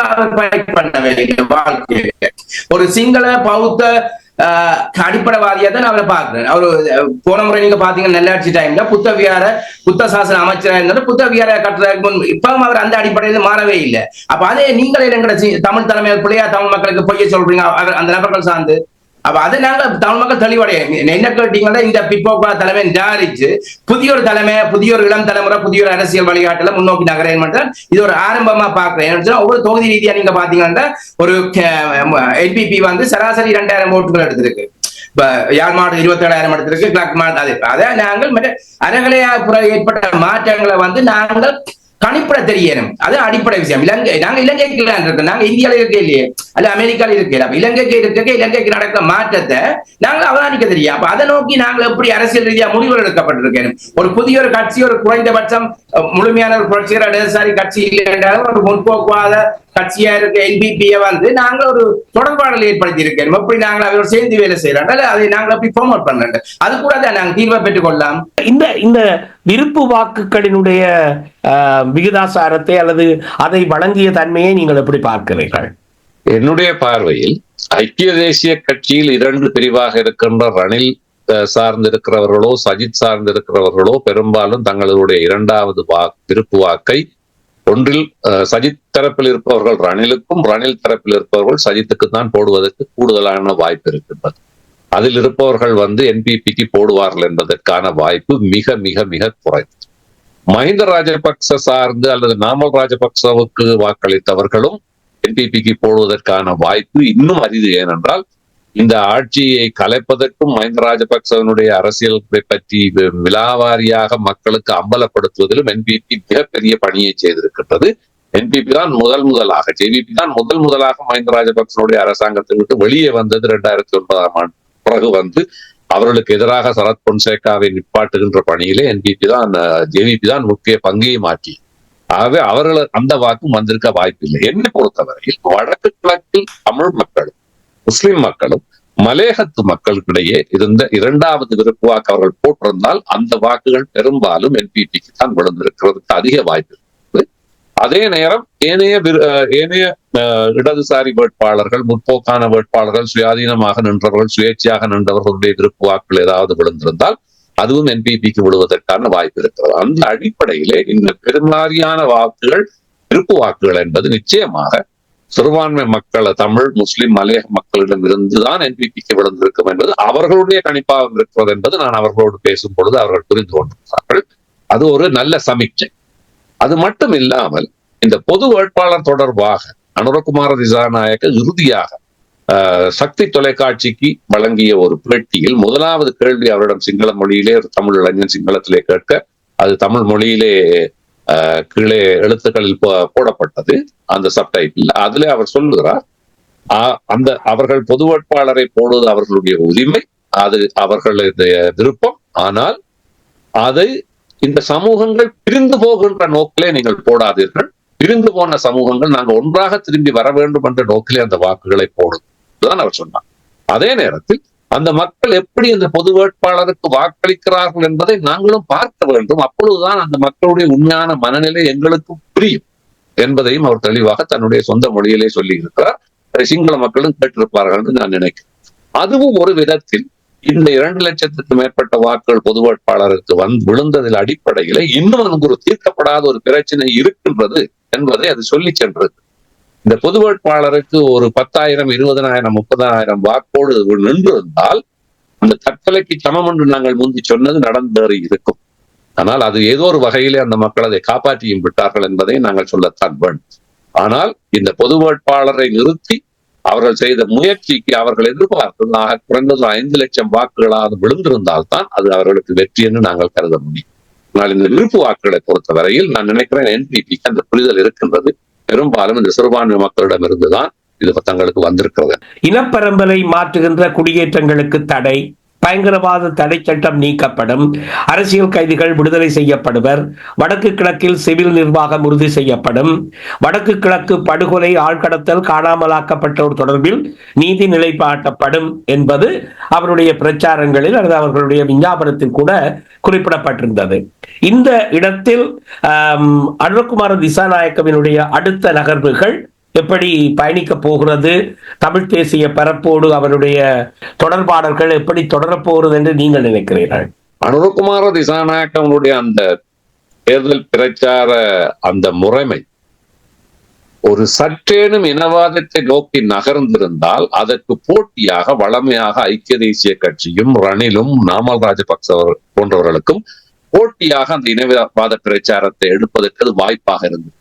பண்ண வேண்டிய வாழ்க்கை. ஒரு சிங்கள பௌத்த அடிப்படைவாதியா தான் அவரை பாக்குறேன். அவரு போன முறை நீங்க பாத்தீங்கன்னா நல்லாட்சி டைம்ல புத்த சாசன அமைச்சராக இருந்தாலும் புத்த விகார கட்டுறதுக்கு முன்பு இப்பவும் அவர் அந்த அடிப்படையில மாறவே இல்லை. அப்ப அதே நீங்களே எங்கட தமிழ் தலைமையில் பிள்ளையா தமிழ் மக்களுக்கு பொய்ய சொல்றீங்க அந்த நபர்கள் சார்ந்து. அப்ப அதை நாங்க தமிழ் மக்கள் தெளிவடைய என்ன கேட்டீங்கன்னா, இந்த பிற்போக்கா தலைமை நிராகரிச்சு புதிய ஒரு இளம் தலைமுறை, புதிய ஒரு அரசியல் வழிகாட்டுல முன்னோக்கி நகரேன் மட்டும் இது ஒரு ஆரம்பமா பாக்குறேன். ஒவ்வொரு தொகுதி ரீதியா நீங்க பாத்தீங்கன்னா ஒரு என்பிபி வந்து சராசரி 2000 ஓட்டுகள் எடுத்திருக்கு. யாழ் மாவட்டம் 27,000 எடுத்திருக்கு. கிழக்கு மாவட்டம் அதை நாங்கள் அரகலையா ஏற்பட்ட மாற்றங்களை வந்து நாங்கள் கணிப்பட தெரியணும். அது அடிப்படை விஷயம். நாங்க இலங்கைக்கு இருக்கோம், நாங்க இந்தியாவில இருக்க இல்லையே, அல்ல அமெரிக்கால இருக்கல. இலங்கைக்கு இருக்க இலங்கைக்கு நடக்கிற மாற்றத்தை நாங்கள் அவதானிக்க தெரியும். அப்ப அதை நோக்கி நாங்கள் எப்படி அரசியல் ரீதியா முடிவுகள் எடுக்கப்பட்டிருக்கேன். ஒரு புதிய ஒரு கட்சி, ஒரு குறைந்தபட்சம் முழுமையான ஒரு புரட்சிகர இடதுசாரி கட்சி இல்லை என்றாலும் ஒரு முற்போக்குவாத கட்சியா இருக்க என்பிபியை வந்து நாங்கள் ஒரு தொடர்பாடல் ஏற்படுத்தி இருக்கோம். எப்படி நாங்கள் அவரோடு சேர்ந்து வேலை செய்யறோம், அதை நாங்கள் அப்படி ப்ரோமோட் பண்றோம். அது கூட நாங்கள் தீர்வை பெற்றுக் கொள்ளலாம். இந்த விருப்பு வாக்குகளினுடைய விகிதாசாரத்தை அல்லது அதை வழங்கிய தன்மையை நீங்கள் எப்படி பார்க்கிறீர்கள்? என்னுடைய பார்வையில் ஐக்கிய தேசிய கட்சியில் 2 பிரிவாக இருக்கின்ற ரணில் சார்ந்திருக்கிறவர்களோ சஜித் சார்ந்திருக்கிறவர்களோ பெரும்பாலும் தங்களுடைய 2வது விருப்பு வாக்கை ஒன்றில் சஜித் தரப்பில் இருப்பவர்கள் ரணிலுக்கும், ரணில் தரப்பில் இருப்பவர்கள் சஜித்துக்கு தான் போடுவதற்கு கூடுதலான வாய்ப்பு இருக்கின்றது. அதில் இருப்பவர்கள் வந்து என்பிபிக்கு போடுவார்கள் என்பதற்கான வாய்ப்பு மிக மிக மிக குறைவு. மஹிந்த ராஜபக்ச சார்ந்து அல்லது நாமல் ராஜபக்சவுக்கு வாக்களித்தவர்களும் என்பிபிக்கு போடுவதற்கான வாய்ப்பு இன்னும் அரிது. ஏனென்றால் இந்த ஆட்சியை கலைப்பதற்கும் மஹிந்த ராஜபக்சவனுடைய அரசியலை பற்றி விலாவாரியாக மக்களுக்கு அம்பலப்படுத்துவதிலும் என்பிபி மிகப்பெரிய பணியை செய்திருக்கின்றது. என்பிபி தான் முதலாக ஜேவிபி தான் முதலாக மஹிந்த ராஜபக்சனுடைய அரசாங்கத்தை விட்டு வெளியே வந்தது 2009ஆம் ஆண்டு. பிறகு வந்து அவர்களுக்கு எதிராக சரத் பொன்சேகாவை நிப்பாட்டுகின்ற பணியிலே ஜேவிபி தான் முக்கிய பங்கையை மாற்றி. ஆகவே அவர்கள் அந்த வாக்கும் வந்திருக்க வாய்ப்பில்லை. என்னை பொறுத்தவரையில் வடக்கு கிழக்கில் தமிழ் மக்களும் முஸ்லிம் மக்களும் மலேகத்து மக்களுக்கிடையே இருந்த 2வது விருப்பு வாக்கு அவர்கள் போட்டிருந்தால் அந்த வாக்குகள் பெரும்பாலும் என்பிபிக்கு தான் விழுந்திருக்கிறதுக்கு அதிக வாய்ப்பு இருக்கிறது. அதே நேரம் ஏனைய இடதுசாரி வேட்பாளர்கள், முற்போக்கான வேட்பாளர்கள், சுயாதீனமாக நின்றவர்கள், சுயேட்சையாக நின்றவர்களுடைய விருப்பு வாக்குகள் ஏதாவது விழுந்திருந்தால் அதுவும் என்பிபிக்கு விழுவதற்கான வாய்ப்பு இருக்கிறது. அந்த அடிப்படையிலே இந்த பெரும்பாலான வாக்குகள் விருப்பு வாக்குகள் என்பது நிச்சயமாக சிறுபான்மை மக்கள், தமிழ், முஸ்லிம், மலைய மக்களிடம் இருந்துதான் என்பிபிக்கு விழுந்திருக்கும் என்பது அவர்களுடைய கணிப்பாக இருக்கிறது என்பது நான் அவர்களோடு பேசும் பொழுது அவர்கள் புரிந்து கொண்டிருக்கிறார்கள். அது ஒரு நல்ல சமீட்சை. அது மட்டும் இல்லாமல் இந்த பொது வேட்பாளர் தொடர்பாக அனுரகுமார திசாநாயக்க இறுதியாக சக்தி தொலைக்காட்சிக்கு வழங்கிய ஒரு பேட்டியில் 1வது கேள்வி அவரிடம் சிங்கள மொழியிலே, ஒரு தமிழ் இளைஞன் சிங்களத்திலே கேட்க, அது தமிழ் மொழியிலே கீழே எழுத்துக்களில் போடப்பட்டது அந்த சப்டைட்டில். அதிலே அவர் சொல்லுகிறார், அவர்கள் பொது வேட்பாளரை போடுவது அவர்களுடைய உரிமை, அது அவர்களுடைய விருப்பம். ஆனால் அதை இந்த சமூகங்கள் பிரிந்து போகின்ற நோக்கிலே நீங்கள் போடாதீர்கள். பிரிந்து போன சமூகங்கள் நாங்கள் ஒன்றாக திரும்பி வர வேண்டும் என்ற நோக்கிலே அந்த வாக்குகளை போடுதான் அவர் சொன்னார். அதே நேரத்தில் அந்த மக்கள் எப்படி அந்த பொது வேட்பாளருக்கு வாக்களிக்கிறார்கள் என்பதை நாங்களும் பார்க்க வேண்டும். அப்பொழுதுதான் அந்த மக்களுடைய உண்மையான மனநிலை எங்களுக்கு புரியும் என்பதையும் அவர் தெளிவாக தன்னுடைய சொந்த மொழியிலே சொல்லி இருக்கிறார். சிங்கள மக்களும் கேட்டிருப்பார்கள் என்று நான் நினைக்கிறேன். அதுவும் ஒரு விதத்தில் இந்த 2 லட்சத்துக்கு மேற்பட்ட வாக்குகள் பொது வேட்பாளருக்கு விழுந்ததில் அடிப்படையில இன்னும் ஒரு தீர்க்கப்படாத ஒரு பிரச்சனை இருக்கின்றது என்பதை அது சொல்லி சென்றது. இந்த பொது வேட்பாளருக்கு ஒரு 10,000, 20,000, 30,000 வாக்கோடு நின்றிருந்தால் அந்த தற்கொலைக்கு சமம் என்று நாங்கள் முந்தி சொன்னது நடந்தேறி இருக்கும். ஆனால் அது ஏதோ ஒரு வகையிலே அந்த மக்கள் அதை காப்பாற்றியும் விட்டார்கள் என்பதை நாங்கள் சொல்லத்தான் வேண்டும். ஆனால் இந்த பொது வேட்பாளரை நிறுத்தி அவர்கள் செய்த முயற்சிக்கு அவர்கள் எதிர்பார்த்ததாக குறைந்தது 5 லட்சம் வாக்குகளாக விழுந்திருந்தால்தான் அது அவர்களுக்கு வெற்றி என்று நாங்கள் கருத முடியும். ஆனால் இந்த விருப்பு வாக்குகளை பொறுத்தவரையில் நான் நினைக்கிறேன் என்பிபிக்கு அந்த புரிதல் இருக்கின்றது. பெரும்பாலும் இந்த சிறுபான்மை மக்களிடம் இருந்துதான் இது தங்களுக்கு வந்திருக்கிறது. இனப்பரம்பலை மாற்றுகின்ற குடியேற்றங்களுக்கு தடை, பயங்கரவாத தடை சட்டம் நீக்கப்படும், அரசியல் கைதிகள் விடுதலை செய்யப்படுவர், வடக்கு கிழக்கில் சிவில் நிர்வாகம் உறுதி செய்யப்படும், வடக்கு கிழக்கு படுகொலை, ஆழ்கடத்தல், காணாமலாக்கப்பட்டோர் தொடர்பில் நீதி நிலைப்பாட்டப்படும் என்பது அவருடைய பிரச்சாரங்களில் அல்லது அவர்களுடைய விஞ்ஞாபனத்தில் கூட குறிப்பிடப்பட்டிருந்தது. இந்த இடத்தில் அனுரகுமார திசாநாயக்கவினுடைய அடுத்த நகர்வுகள் எப்படி பயணிக்க போகிறது, தமிழ் தேசிய பரப்போடு அவருடைய தொடர்பாடல்கள் எப்படி தொடரப்போகிறது என்று நீங்கள் நினைக்கிறீர்கள்? அனுரகுமார திசாநாயக்கவனுடைய அந்த தேர்தல் பிரச்சார அந்த முறைமை ஒரு சற்றேனும் இனவாதத்தை நோக்கி நகர்ந்திருந்தால் அதற்கு போட்டியாக வளமையாக ஐக்கிய தேசிய கட்சியும் ரணிலும் நாமல் ராஜபக்ச போன்றவர்களுக்கும் போட்டியாக அந்த இனவாத பிரச்சாரத்தை எடுப்பதற்கு அது வாய்ப்பாக இருந்தது.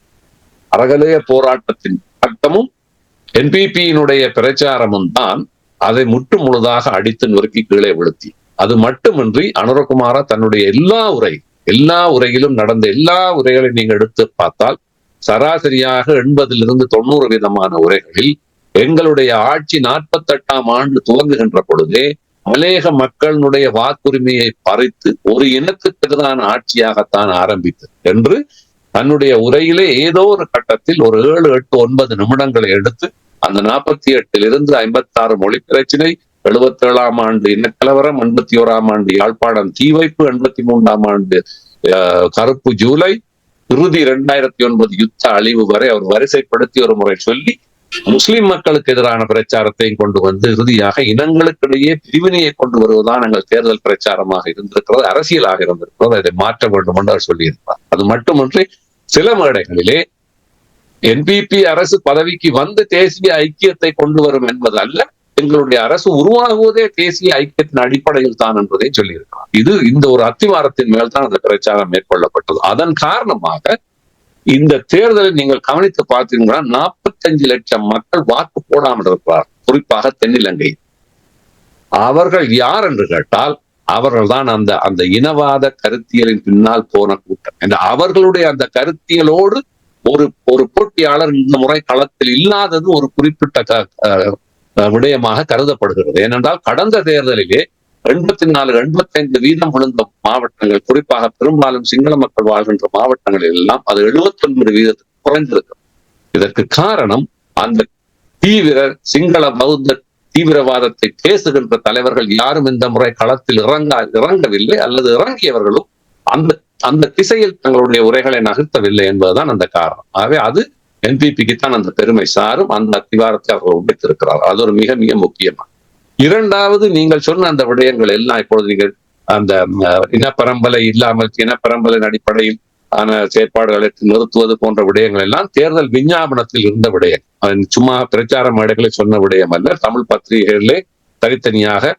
அறகலைய போராட்டத்தின் பக்கமும் என்பிபியினுடைய பிரச்சாரமும் தான் அதை முற்று முழுதாக அடித்து நொறுக்கி கீழே விழுத்தி. அது மட்டுமின்றி அனுரகுமார தன்னுடைய எல்லா உரை எல்லா உரையிலும் நடந்த எல்லா உரைகளையும் நீங்க எடுத்து பார்த்தால் சராசரியாக 80% உரைகளில் எங்களுடைய ஆட்சி 48ஆம் ஆண்டு துவங்குகின்ற பொழுதே மலேக மக்களுடைய வாக்குரிமையை பறித்து ஒரு இனத்துக்கு எதிரான ஆட்சியாகத்தான் ஆரம்பித்தது என்று தன்னுடைய உரையிலே ஏதோ ஒரு கட்டத்தில் ஒரு 7, 8, 9 நிமிடங்களை எடுத்து அந்த 48 56 மொழி பிரச்சினை, 77ஆம் ஆண்டு இனக்கலவரம், 81ஆம் ஆண்டு யாழ்ப்பாணம் தீ வைப்பு, 83ஆம் ஆண்டு கருப்பு ஜூலை, இறுதி 2009 யுத்த அழிவு வரை அவர் வரிசைப்படுத்தி ஒரு முறை சொல்லி முஸ்லிம் மக்களுக்கு எதிரான பிரச்சாரத்தையும் கொண்டு வந்து இறுதியாக இனங்களுக்கிடையே பிரிவினையை கொண்டு வருவதுதான் எங்கள் தேர்தல் பிரச்சாரமாக இருந்திருக்கிறது, அரசியலாக இருந்திருக்கிறது. அதை மாற்ற வேண்டும் என்று அவர் சொல்லியிருப்பார். அது மட்டுமன்றி சில மேடைகளிலே என்பிபி அரசு பதவிக்கு வந்து தேசிய ஐக்கியத்தை கொண்டு வரும் என்பது அல்ல, எங்களுடைய அரசு உருவாகுவதே தேசிய ஐக்கியத்தின் அடிப்படையில் தான் என்பதை சொல்லியிருக்கிறார். இது இந்த ஒரு அத்திவாரத்தின் மேல் தான் அந்த பிரச்சாரம் மேற்கொள்ளப்பட்டது. அதன் காரணமாக இந்த தேர்தலை நீங்கள் கவனித்து பார்த்தீங்கன்னா 45 லட்சம் மக்கள் வாக்கு போடாமல் இருக்கிறார், குறிப்பாக தென்னிலங்கை. அவர்கள் யார் என்று கேட்டால் அவர்கள் தான் அந்த இனவாத கருத்தியலின் பின்னால் போன கூட்டம். அவர்களுடைய அந்த கருத்தியலோடு ஒரு போட்டியாளர் இந்த முறை களத்தில் இல்லாதது ஒரு குறிப்பிட்ட விடயமாக கருதப்படுகிறது. ஏனென்றால் கடந்த தேர்தலிலே 84-85% விழுந்த மாவட்டங்கள், குறிப்பாக பெரும்பாலும் சிங்கள மக்கள் வாழ்கின்ற மாவட்டங்களில் எல்லாம் அது 79% குறைந்திருக்கிறது. இதற்கு காரணம் அந்த தீவிர சிங்கள பௌத்த தீவிரவாதத்தை பேசுகின்ற தலைவர்கள் யாரும் இந்த முறை களத்தில் இறங்கவில்லை, அல்லது இறங்கியவர்களும் அந்த திசையில் தங்களுடைய உரைகளை நகர்த்தவில்லை என்பதுதான் அந்த காரணம். ஆகவே அது என்பிபிக்கு தான் அந்த பெருமை சாரும். அந்த அத்திவாரத்தை அவர்கள் உடைத்திருக்கிறார். அது ஒரு மிக மிக முக்கியமான. இரண்டாவது, நீங்கள் சொன்ன அந்த விடயங்கள் எல்லாம் இப்பொழுது நீங்கள் அந்த இனப்பரம்பலை இல்லாமல் இனப்பரம்பலின் அடிப்படையில் செயற்பாடுகளை நிறுத்துவது போன்ற விடயங்கள் எல்லாம் தேர்தல் விஞ்ஞாபனத்தில் இருந்த விடயம், சும்மா பிரச்சார மேடைகளை சொன்ன விடயம் அல்ல, தமிழ் பத்திரிகைகளிலே தனித்தனியாக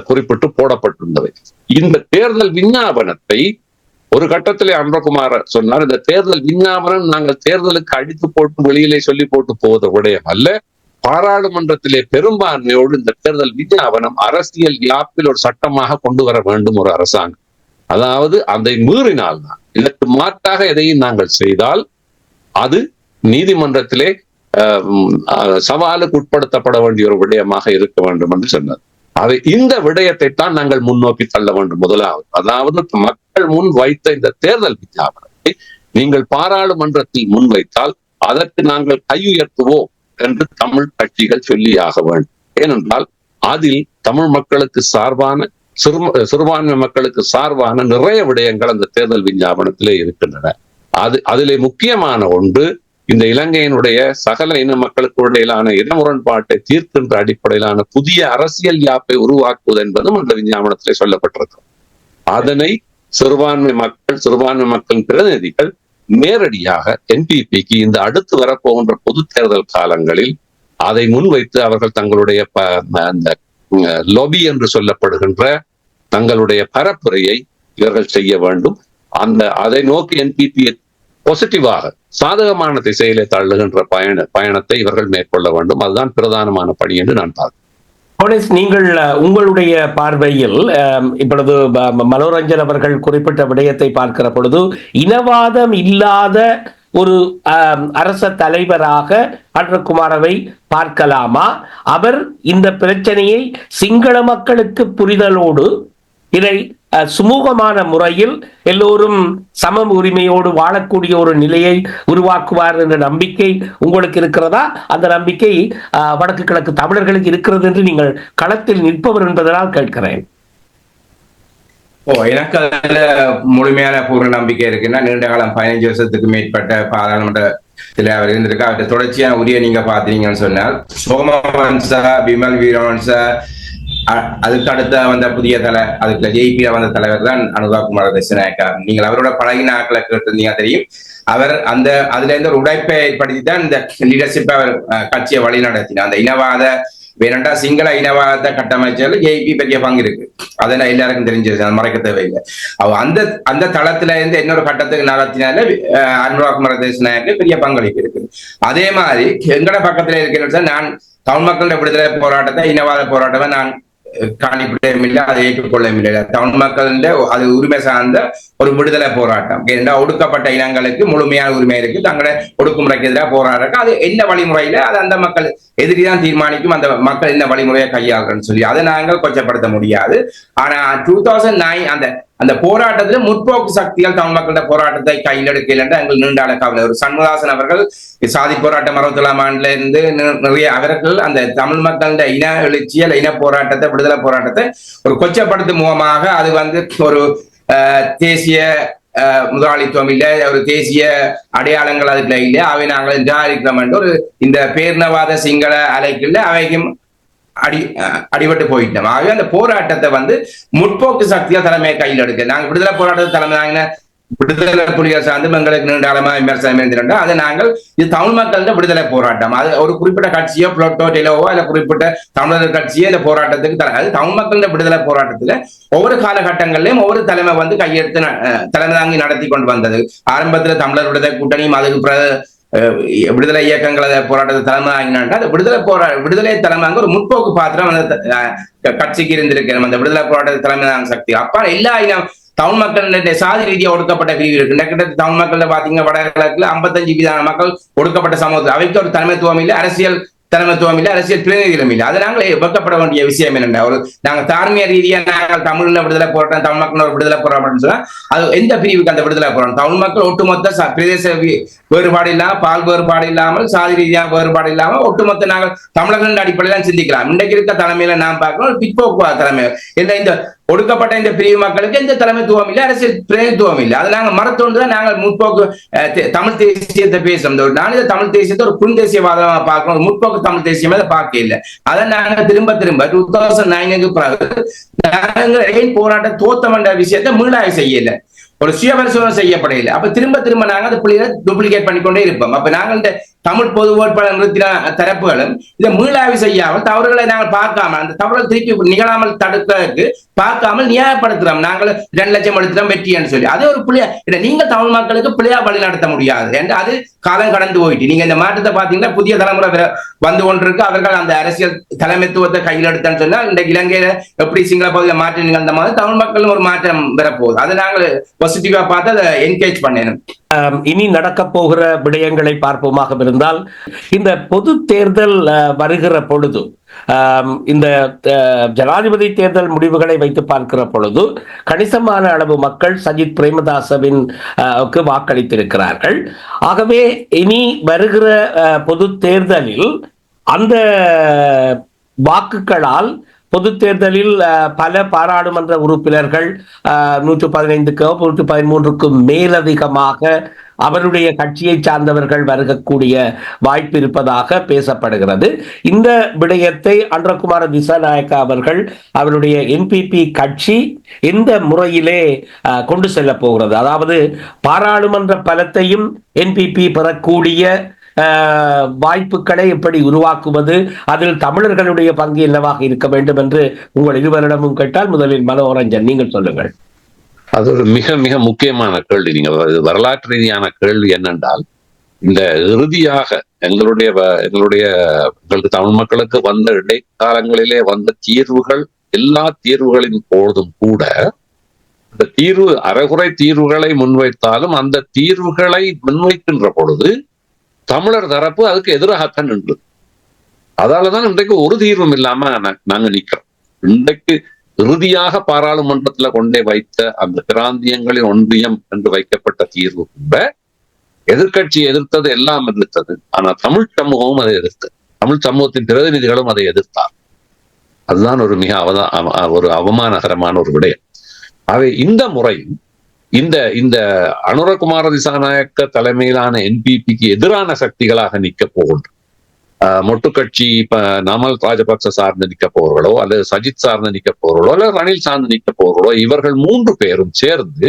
குறிப்பிட்டு போடப்பட்டிருந்தவை. இந்த தேர்தல் விஞ்ஞாபனத்தை ஒரு கட்டத்திலே அன்றகுமார் சொன்னார், இந்த தேர்தல் விஞ்ஞாபனம் நாங்கள் தேர்தலுக்கு அடித்து போட்டு வெளியிலே சொல்லி போட்டு போவத விடயம் அல்ல, பாராளுமன்றத்திலே பெரும்பான்மையோடு இந்த தேர்தல் விஞ்ஞாபனம் அரசியல் யாப்பில் ஒரு சட்டமாக கொண்டு வர வேண்டும் ஒரு அரசாங்கம். அதாவது அதை மீறினால்தான், இதற்கு மாற்றாக எதையும் நாங்கள் செய்தால் அது நீதிமன்றத்திலே சவாலுக்கு உட்படுத்தப்பட வேண்டிய ஒரு விடயமாக இருக்க வேண்டும் என்று சொன்னது. அவை இந்த விடயத்தை தான் நாங்கள் முன்னோக்கி தள்ள வேண்டும். முதலாவது, அதாவது மக்கள் முன் வைத்த இந்த தேர்தல் விஞ்ஞாபனத்தை நீங்கள் பாராளுமன்றத்தில் முன்வைத்தால் அதற்கு நாங்கள் கையுயர்த்துவோம் என்று தமிழ் கட்சிகள் சொல்லியாக வேண்டும். ஏனென்றால் அதில் தமிழ் மக்களுக்கு சார்பான சிறுபான்மை மக்களுக்கு சார்பான நிறைய விடயங்கள் அந்த தேர்தல் விஞ்ஞாபனத்திலே இருக்கின்றன. அதிலே முக்கியமான ஒன்று, இந்த இலங்கையினுடைய சகல இன மக்களுக்கு இடையிலான இன முரண்பாட்டை தீர்க்கின்ற அடிப்படையிலான புதிய அரசியல் யாப்பை உருவாக்குவது என்பதும் அந்த விஞ்ஞாபனத்திலே சொல்லப்பட்டிருக்கிறது. அதனை சிறுபான்மை மக்களின் பிரதிநிதிகள் நேரடியாக என்பிபிக்கு இந்த அடுத்து வரப்போகின்ற பொது தேர்தல் காலங்களில் அதை முன்வைத்து அவர்கள் தங்களுடைய அந்த லொபி என்று சொல்லப்படுகின்ற தங்களுடைய பரப்புரையை இவர்கள் செய்ய வேண்டும். அதை நோக்கி என்பிபி பாசிட்டிவாக சாதகமான திசையிலே தள்ளுகின்ற பயணத்தை இவர்கள் மேற்கொள்ள வேண்டும். அதுதான் பிரதானமான பணி என்று நான் பார்க்கிறேன். நீங்கள் உங்களுடைய பார்வையில் இப்பொழுது மனோரஞ்சன் அவர்கள் குறிப்பிட்ட விடயத்தை பார்க்கிற பொழுது இனவாதம் இல்லாத ஒரு அரச தலைவராக அன்றகுமாரவை பார்க்கலாமா? அவர் இந்த பிரச்சனையை சிங்கள மக்களுக்கு புரிதலோடு இதை சுமூகமான முறையில் எல்லோரும் சம உரிமையோடு வாழக்கூடிய ஒரு நிலையை உருவாக்குவார் என்ற நம்பிக்கை உங்களுக்கு இருக்கிறதா? அந்த நம்பிக்கை வடக்கு கிழக்கு தமிழர்களுக்கு இருக்கிறது என்று நீங்கள் களத்தில் நிற்பவர் என்பதனால் கேட்கிறேன். எனக்கு அதுல முழுமையான பூர்ண நம்பிக்கை இருக்குன்னா, நீண்ட காலம் 15 வருஷத்துக்கு மேற்பட்ட பாராளுமன்றத்தில் அவர் இருந்திருக்கு. அவர்கிட்ட தொடர்ச்சியான உரிய நீங்க பாத்தீங்கன்னு சொன்னால் சோமவன்சா, பிமல் வீரவன்சா, அதுக்கு அடுத்த வந்த புதிய அதுக்குள்ள ஜேபி வந்த தலைவர் தான் அனுராகுமார திசாநாயக்கா. நீங்கள் அவரோட பழகின ஆக்களை கேட்டிருந்தீங்க தெரியும். அவர் அதுல இருந்து ஒரு உடைப்பை ஏற்படுத்தி தான் இந்த லீடர்ஷிப்பை அவர் கட்சியை வழி நடத்தினார். அந்த இனவாத வேணண்டா சிங்கள இனவாத கட்டமைச்சல் ஜேபி பெரிய பங்கு இருக்கு, அதெல்லாம் எல்லாருக்கும் தெரிஞ்சது, மறைக்க தேவையில்லை. அந்த தளத்துல இருந்து இன்னொரு கட்டத்துக்கு நகர்த்தினால அனுராகுமார திசாநாயக்கு பெரிய பங்களிப்பு இருக்கு. அதே மாதிரி எங்கட பக்கத்துல இருக்கிற நான் தமிழ் மக்களுடைய விடுதலை போராட்டத்தை இனவாத போராட்டத்தை நான் காணிப்பிடம் இல்லை, அதை ஏற்றுக்கொள்ள இல்லை. தமிழ் மக்களின் அது உரிமை சார்ந்த ஒரு விடுதலை போராட்டம். ஏனென்றால் ஒடுக்கப்பட்ட இனங்களுக்கு முழுமையான உரிமை இருக்கு, தங்களை ஒடுக்குமுறைக்கு எதிராக போராடுறாங்க. அது என்ன வழிமுறையில அது அந்த மக்கள் எதிரிதான் தீர்மானிக்கும், அந்த மக்கள் என்ன வழிமுறையை கையாளுறன்னு சொல்லி அதை நாங்கள் கொச்சப்படுத்த முடியாது. ஆனா 2009 அந்த போராட்டத்துல முற்போக்கு சக்திகள் தமிழ் மக்களோட போராட்டத்தை கையில் எடுக்கல என்று எங்கள் நீண்டாள கவலை. ஒரு சண்முகாசன் அவர்கள் சாதி போராட்டம் 69ஆம் ஆண்டுல இருந்து நிறைய அவர்கள் அந்த தமிழ் மக்களோட இன எழுச்சியல் இன போராட்டத்தை விடுதலை போராட்டத்தை ஒரு கொச்சப்படுத்தும் முகமாக அது ஒரு தேசிய முதலாளித்துவம் இல்லை, ஒரு தேசிய அடையாளங்கள் அதுக்குள்ள இல்லை, அவை நாங்கள் நிராகரிக்கிறோம் என்று ஒரு இந்த பேரினவாத சிங்கள அலைக்குள்ள அவைக்கும் அடிபட்டு போயிட்டோம். ஆகவே அந்த போராட்டத்தை முற்போக்கு சக்தியா தலைமையை கையில் எடுக்க நாங்கள் விடுதலை போராட்டத்தை தலைமை விடுதலை புலிகள் சார்ந்து எங்களுக்கு நீண்டாளமா விமர்சனம் இருந்திருந்தோம். அதை நாங்கள் இது தமிழ் மக்களின் விடுதலை போராட்டம், அது ஒரு குறிப்பிட்ட கட்சியோ புளோட்டோ டெலோவோ இல்ல குறிப்பிட்ட தமிழர் கட்சியோ இந்த போராட்டத்துக்கு அது தமிழ் மக்களின் விடுதலை போராட்டத்துல ஒவ்வொரு காலகட்டங்களிலும் ஒவ்வொரு தலைமை கையெடுத்து தலைமை தாங்கி நடத்தி கொண்டு வந்தது. ஆரம்பத்துல தமிழர் விடுதலை கூட்டணியும் அதுக்கு விடுதலை இயக்கங்களை போராட்டத்தை தலைமை ஆகினான். அந்த விடுதலை தலைமை ஒரு முற்போக்கு பாத்திரம் அந்த கட்சிக்கு இருந்திருக்கிறோம். அந்த விடுதலை போராட்டத்தை தலைமை சக்தி அப்பா எல்லா தமிழ் மக்கள் சாதி ரீதியா ஒடுக்கப்பட்ட பிரிவு இருக்கு. கிட்டத்தட்ட தமிழ் மக்கள் பாத்தீங்கன்னா வடகிழக்குல 55% மக்கள் ஒடுக்கப்பட்ட சமூகத்தில் அவைக்கு ஒரு தலைமைத்துவம் இல்லை, அரசியல் தலைமைத்துவம் இல்லை, அரசியல் பிரதிநிதிகளும் இல்லை. அது நாங்கள் வெக்கப்பட வேண்டிய விஷயம் என்னென்ன ஒரு நாங்கள் தார்மீக ரீதியா நாங்கள் தமிழ்ல விடுதலை போராட்டம் தமிழ் மக்கள் ஒரு விடுதலை போராட்டம் சொன்னா அது எந்த பிரிவுக்கு அந்த விடுதலை போராட்டம் தமிழ் மக்கள் ஒட்டுமொத்த பிரதேச வேறுபாடு இல்லாமல் பால் வேறுபாடு இல்லாமல் சாதி ரீதியாக வேறுபாடு இல்லாமல் ஒட்டுமொத்த நாங்கள் தமிழர்களின் அடிப்படையில் தான் சிந்திக்கலாம். இன்றைக்கு இருக்க தலைமையில நாம் பார்க்கணும் ஒரு பிற்போக்கு தலைமை இந்த ஒடுக்கப்பட்ட இந்த பிரிவு மக்களுக்கு எந்த தலைமைத்துவம் இல்லை, அரசியல் பிரதித்துவம் இல்லை. அதை நாங்கள் மறத்தோண்டுதான் நாங்கள் முற்போக்கு தமிழ் தேசியத்தை பேசுறோம். நாளித தமிழ் தேசியத்தை ஒரு புன் தேசியவாதமா பார்க்கணும், முற்போக்கு தமிழ் தேசியமே அதை பார்க்க இல்லை. அதை நாங்கள் திரும்ப 2009க்கு பிறகு நாங்கள் ஏன் போராட்ட தோத்தம் என்ற விஷயத்தை மீளாய்வு செய்யல, ஒரு சுய பரிசோதனை செய்யப்படையில. அப்ப திரும்ப நாங்கள் அந்த புள்ளியை டூப்ளிகேட் பண்ணிக்கொண்டே இருப்போம். அப்ப நாங்கள் இந்த தமிழ் பொது வேட்பாளர் நிறுத்தின தரப்புகளும் இதை மீளாய்வு செய்யாமல் தவறுகளை நாங்கள் பார்க்காமல் அந்த தவறுகள் திருப்பி நிகழாமல் தடுக்கிறதுக்கு பார்க்காமல் நியாயப்படுத்துறோம். நாங்கள் 2 லட்சம் எடுத்துறோம் வெற்றின்னு சொல்லி அது ஒரு பிள்ளையா நீங்க தமிழ் மக்களுக்கு பிள்ளையா வழி நடத்த முடியாது என்று அது காலம் கடந்து போயிட்டு. நீங்க இந்த மாற்றத்தை பாத்தீங்கன்னா புதிய தலைமுறை வந்து கொண்டிருக்கு. அவர்கள் அந்த அரசியல் தலைமைத்துவத்தை கையில் எடுத்தன்னு சொன்னா இந்த இலங்கையில எப்படி சிங்கள பகுதியில் மாற்றம் நிகழ்ந்த மாதிரி தமிழ் மக்களும் ஒரு மாற்றம் பெறப்போகுது. அதை நாங்கள் பாசிட்டிவா பார்த்து அதை என்கரேஜ் பண்ணணும். இனி நடக்க போகிற விடயங்களை பார்ப்போமாக இருந்தால் இந்த பொது தேர்தல் வருகிற பொழுது இந்த ஜனாதிபதி தேர்தல் முடிவுகளை வைத்து பார்க்கிற பொழுது கணிசமான அளவு மக்கள் சஜித் பிரேமதாசவின் வாக்களித்திருக்கிறார்கள். ஆகவே இனி வருகிற பொது தேர்தலில் அந்த வாக்குகளால் பொது தேர்தலில் பல பாராளுமன்ற உறுப்பினர்கள் 115க்கோ 113க்கும் மேலதிகமாக அவருடைய கட்சியை சார்ந்தவர்கள் வருகக்கூடிய வாய்ப்பு இருப்பதாக பேசப்படுகிறது. இந்த விடயத்தை அன்றகுமார திசாநாயக்கா அவர்கள் அவருடைய NPP கட்சி எந்த முறையிலே கொண்டு செல்ல போகிறது, அதாவது பாராளுமன்ற பலத்தையும் NPP பெறக்கூடிய வாய்ப்புகளை எப்படி உருவாக்குவது, அதில் தமிழர்களுடைய பங்கு என்னவாக இருக்க வேண்டும் என்று உங்கள் இருவரிடமும் கேட்டால் முதலில் மனோரஞ்சன் நீங்கள் சொல்லுங்கள். அது ஒரு மிக மிக முக்கியமான கேள்வி. நீங்க வரலாற்று ரீதியான கேள்வி என்னென்றால் இந்த இறுதியாக எங்களுக்கு தமிழ் மக்களுக்கு வந்த இடைக்காலங்களிலே வந்த தீர்வுகள் எல்லா தீர்வுகளின் போதும் கூட இந்த தீர்வு அறகுறை தீர்வுகளை முன்வைத்தாலும் அந்த தீர்வுகளை முன்வைக்கின்ற பொழுது தமிழர் தரப்பு அதுக்கு எதிராகத்தான் நின்று. அதாலதான் இன்றைக்கு ஒரு தீர்வும் இல்லாம நாங்க நிக்கிறோம். இன்றைக்கு இறுதியாக பாராளுமன்றத்துல கொண்டே வைத்த அந்த பிராந்தியங்களின் ஒன்றியம் என்று வைக்கப்பட்ட தீர்வு கூட எதிர்கட்சி எதிர்த்தது எல்லாம் எதிர்த்தது. ஆனா தமிழ் சமூகமும் அதை எதிர்த்தது, தமிழ் சமூகத்தின் பிரதிநிதிகளும் அதை எதிர்த்தார். அதுதான் ஒரு மிக ஒரு அவமானகரமான ஒரு விடயம். ஆகவே இந்த முறையும் இந்த அனுரகுமார திசாநாயக்க தலைமையிலான NPPக்கு எதிரான சக்திகளாக நிற்க போகின்ற மொட்டு கட்சி நாமல் ராஜபக்ச சார்ந்து நிற்க போறவர்களோ அல்லது சஜித் சார்ந்து நிற்க போறவர்களோ அல்லது ரணில் சார்ந்து நிற்க போறவர்களோ இவர்கள் 3 பேரும் சேர்ந்து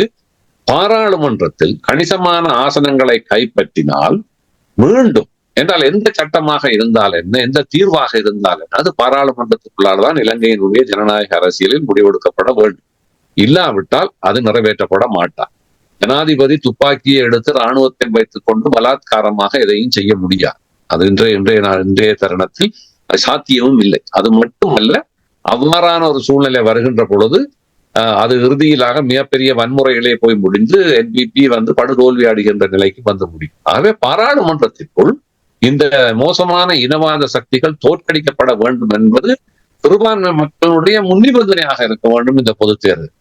பாராளுமன்றத்தில் கணிசமான ஆசனங்களை கைப்பற்றினால் மீண்டும் என்றால் எந்த சட்டமாக இருந்தால் என்ன, எந்த தீர்வாக இருந்தால் என்ன, அது பாராளுமன்றத்துக்குள்ளால்தான் இலங்கையினுடைய ஜனநாயக அரசியலில் முடிவெடுக்கப்பட வேண்டும். இல்லாவிட்டால் அது நிறைவேற்றப்பட மாட்டார். ஜனாதிபதி துப்பாக்கியை எடுத்து இராணுவத்தை வைத்துக் கொண்டு பலாத்காரமாக எதையும் செய்ய முடியாது. அது இன்றைய தருணத்தில் சாத்தியமும் இல்லை. அது மட்டுமல்ல, அவ்வாறான ஒரு சூழ்நிலை வருகின்ற பொழுது அது இறுதியிலாக மிகப்பெரிய வன்முறைகளே போய் முடிந்து என்பிபி படுதோல்வி அடைகின்ற நிலைக்கு வந்து முடியும். ஆகவே பாராளுமன்றத்திற்குள் இந்த மோசமான இனவாத சக்திகள் தோற்கடிக்கப்பட வேண்டும் என்பது சிறுபான்மை மக்களுடைய முன்னிபந்தனையாக இருக்க வேண்டும் இந்த பொது தேர்தல்.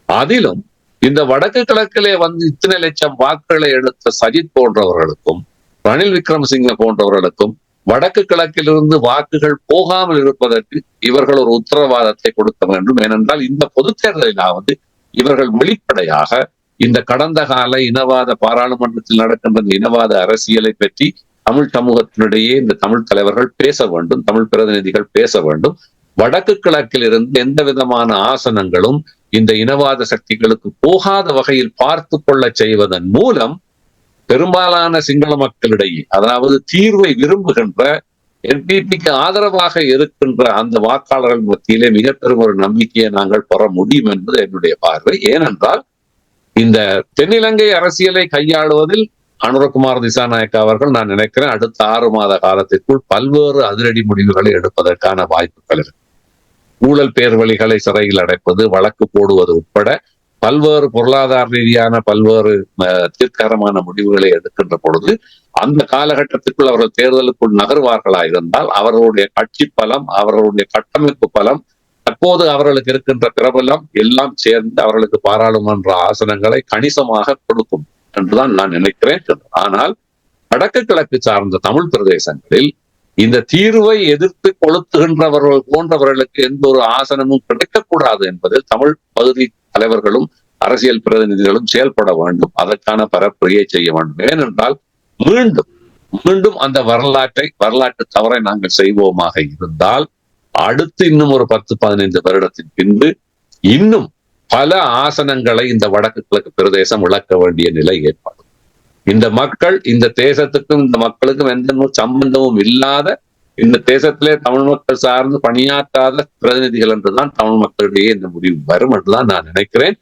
அதிலும் இந்த வடக்கு கிழக்கிலே இத்தனை லட்சம் வாக்குகளை எடுத்த சஜித் போன்றவர்களுக்கும் ரணில் விக்ரமசிங்க போன்றவர்களுக்கும் வடக்கு கிழக்கிலிருந்து வாக்குகள் போகாமல் இருப்பதற்கு இவர்கள் ஒரு உத்தரவாதத்தை கொடுக்க வேண்டும். ஏனென்றால் இந்த பொது தேர்தலில் இவர்கள் வெளிப்படையாக இந்த கடந்த கால இனவாத பாராளுமன்றத்தில் நடக்கின்ற இனவாத அரசியலை பற்றி தமிழ் சமூகத்தினிடையே இந்த தமிழ் தலைவர்கள் பேச வேண்டும், தமிழ் பிரதிநிதிகள் பேச வேண்டும். வடக்கு கிழக்கில் இருந்து எந்த விதமான ஆசனங்களும் இந்த இனவாத சக்திகளுக்கு போகாத வகையில் பார்த்து கொள்ள செய்வதன் மூலம் பெரும்பாலான சிங்கள மக்களிடையே, அதாவது தீர்வை விரும்புகின்ற என்பிபிக்கு ஆதரவாக இருக்கின்ற அந்த வாக்காளர்கள் மத்தியிலே மிக பெரும் ஒரு நம்பிக்கையை நாங்கள் பெற முடியும் என்பது என்னுடைய பார்வை. ஏனென்றால் இந்த தென்னிலங்கை அரசியலை கையாளுவதில் அனுரகுமார் திசாநாயக்கா அவர்கள் நான் நினைக்கிறேன் அடுத்த 6 மாத காலத்திற்குள் பல்வேறு அதிரடி முடிவுகளை எடுப்பதற்கான வாய்ப்புகள் இருக்கு. ஊழல் பேர்வழிகளை சிறையில் அடைப்பது, வழக்கு போடுவது உட்பட பல்வேறு பொருளாதார ரீதியான பல்வேறு தீர்க்கரமான முடிவுகளை எடுக்கின்ற பொழுது அந்த காலகட்டத்திற்குள் அவர்கள் தேர்தலுக்குள் நகர்வார்களா இருந்தால் அவர்களுடைய கட்சி பலம், அவர்களுடைய கட்டமைப்பு பலம், தற்போது அவர்களுக்கு இருக்கின்ற பிரபலம் எல்லாம் சேர்ந்து அவர்களுக்கு பாராளுமன்ற ஆசனங்களை கணிசமாக கொடுக்கும் என்றுதான் நான் நினைக்கிறேன். ஆனால் வடக்கு கிழக்கு சார்ந்த தமிழ் பிரதேசங்களில் இந்த தீர்வை எதிர்த்து கொளுத்துகின்றவர்கள் போன்றவர்களுக்கு எந்த ஒரு ஆசனமும் கிடைக்கக்கூடாது என்பதில் தமிழ் பகுதி தலைவர்களும் அரசியல் பிரதிநிதிகளும் செயல்பட வேண்டும். அதற்கான பரப்புரையை செய்ய வேண்டும். ஏனென்றால் மீண்டும் அந்த வரலாற்று தவறை நாங்கள் செய்வோமாக இருந்தால் அடுத்து இன்னும் ஒரு 10-15 வருடத்தின் பின்பு இன்னும் பல ஆசனங்களை இந்த வடக்கு கிழக்கு பிரதேசம் இழக்க வேண்டிய நிலை ஏற்படும். இந்த மக்கள் இந்த தேசத்துக்கும் இந்த மக்களுக்கும் எந்த சம்பந்தமும் இல்லாத இந்த தேசத்திலே தமிழ் மக்கள் சார்ந்து பணியாற்றாத பிரதிநிதிகள் என்றுதான் தமிழ் மக்களிடையே இந்த முடிவு வரும் என்றுதான் நான் நினைக்கிறேன்.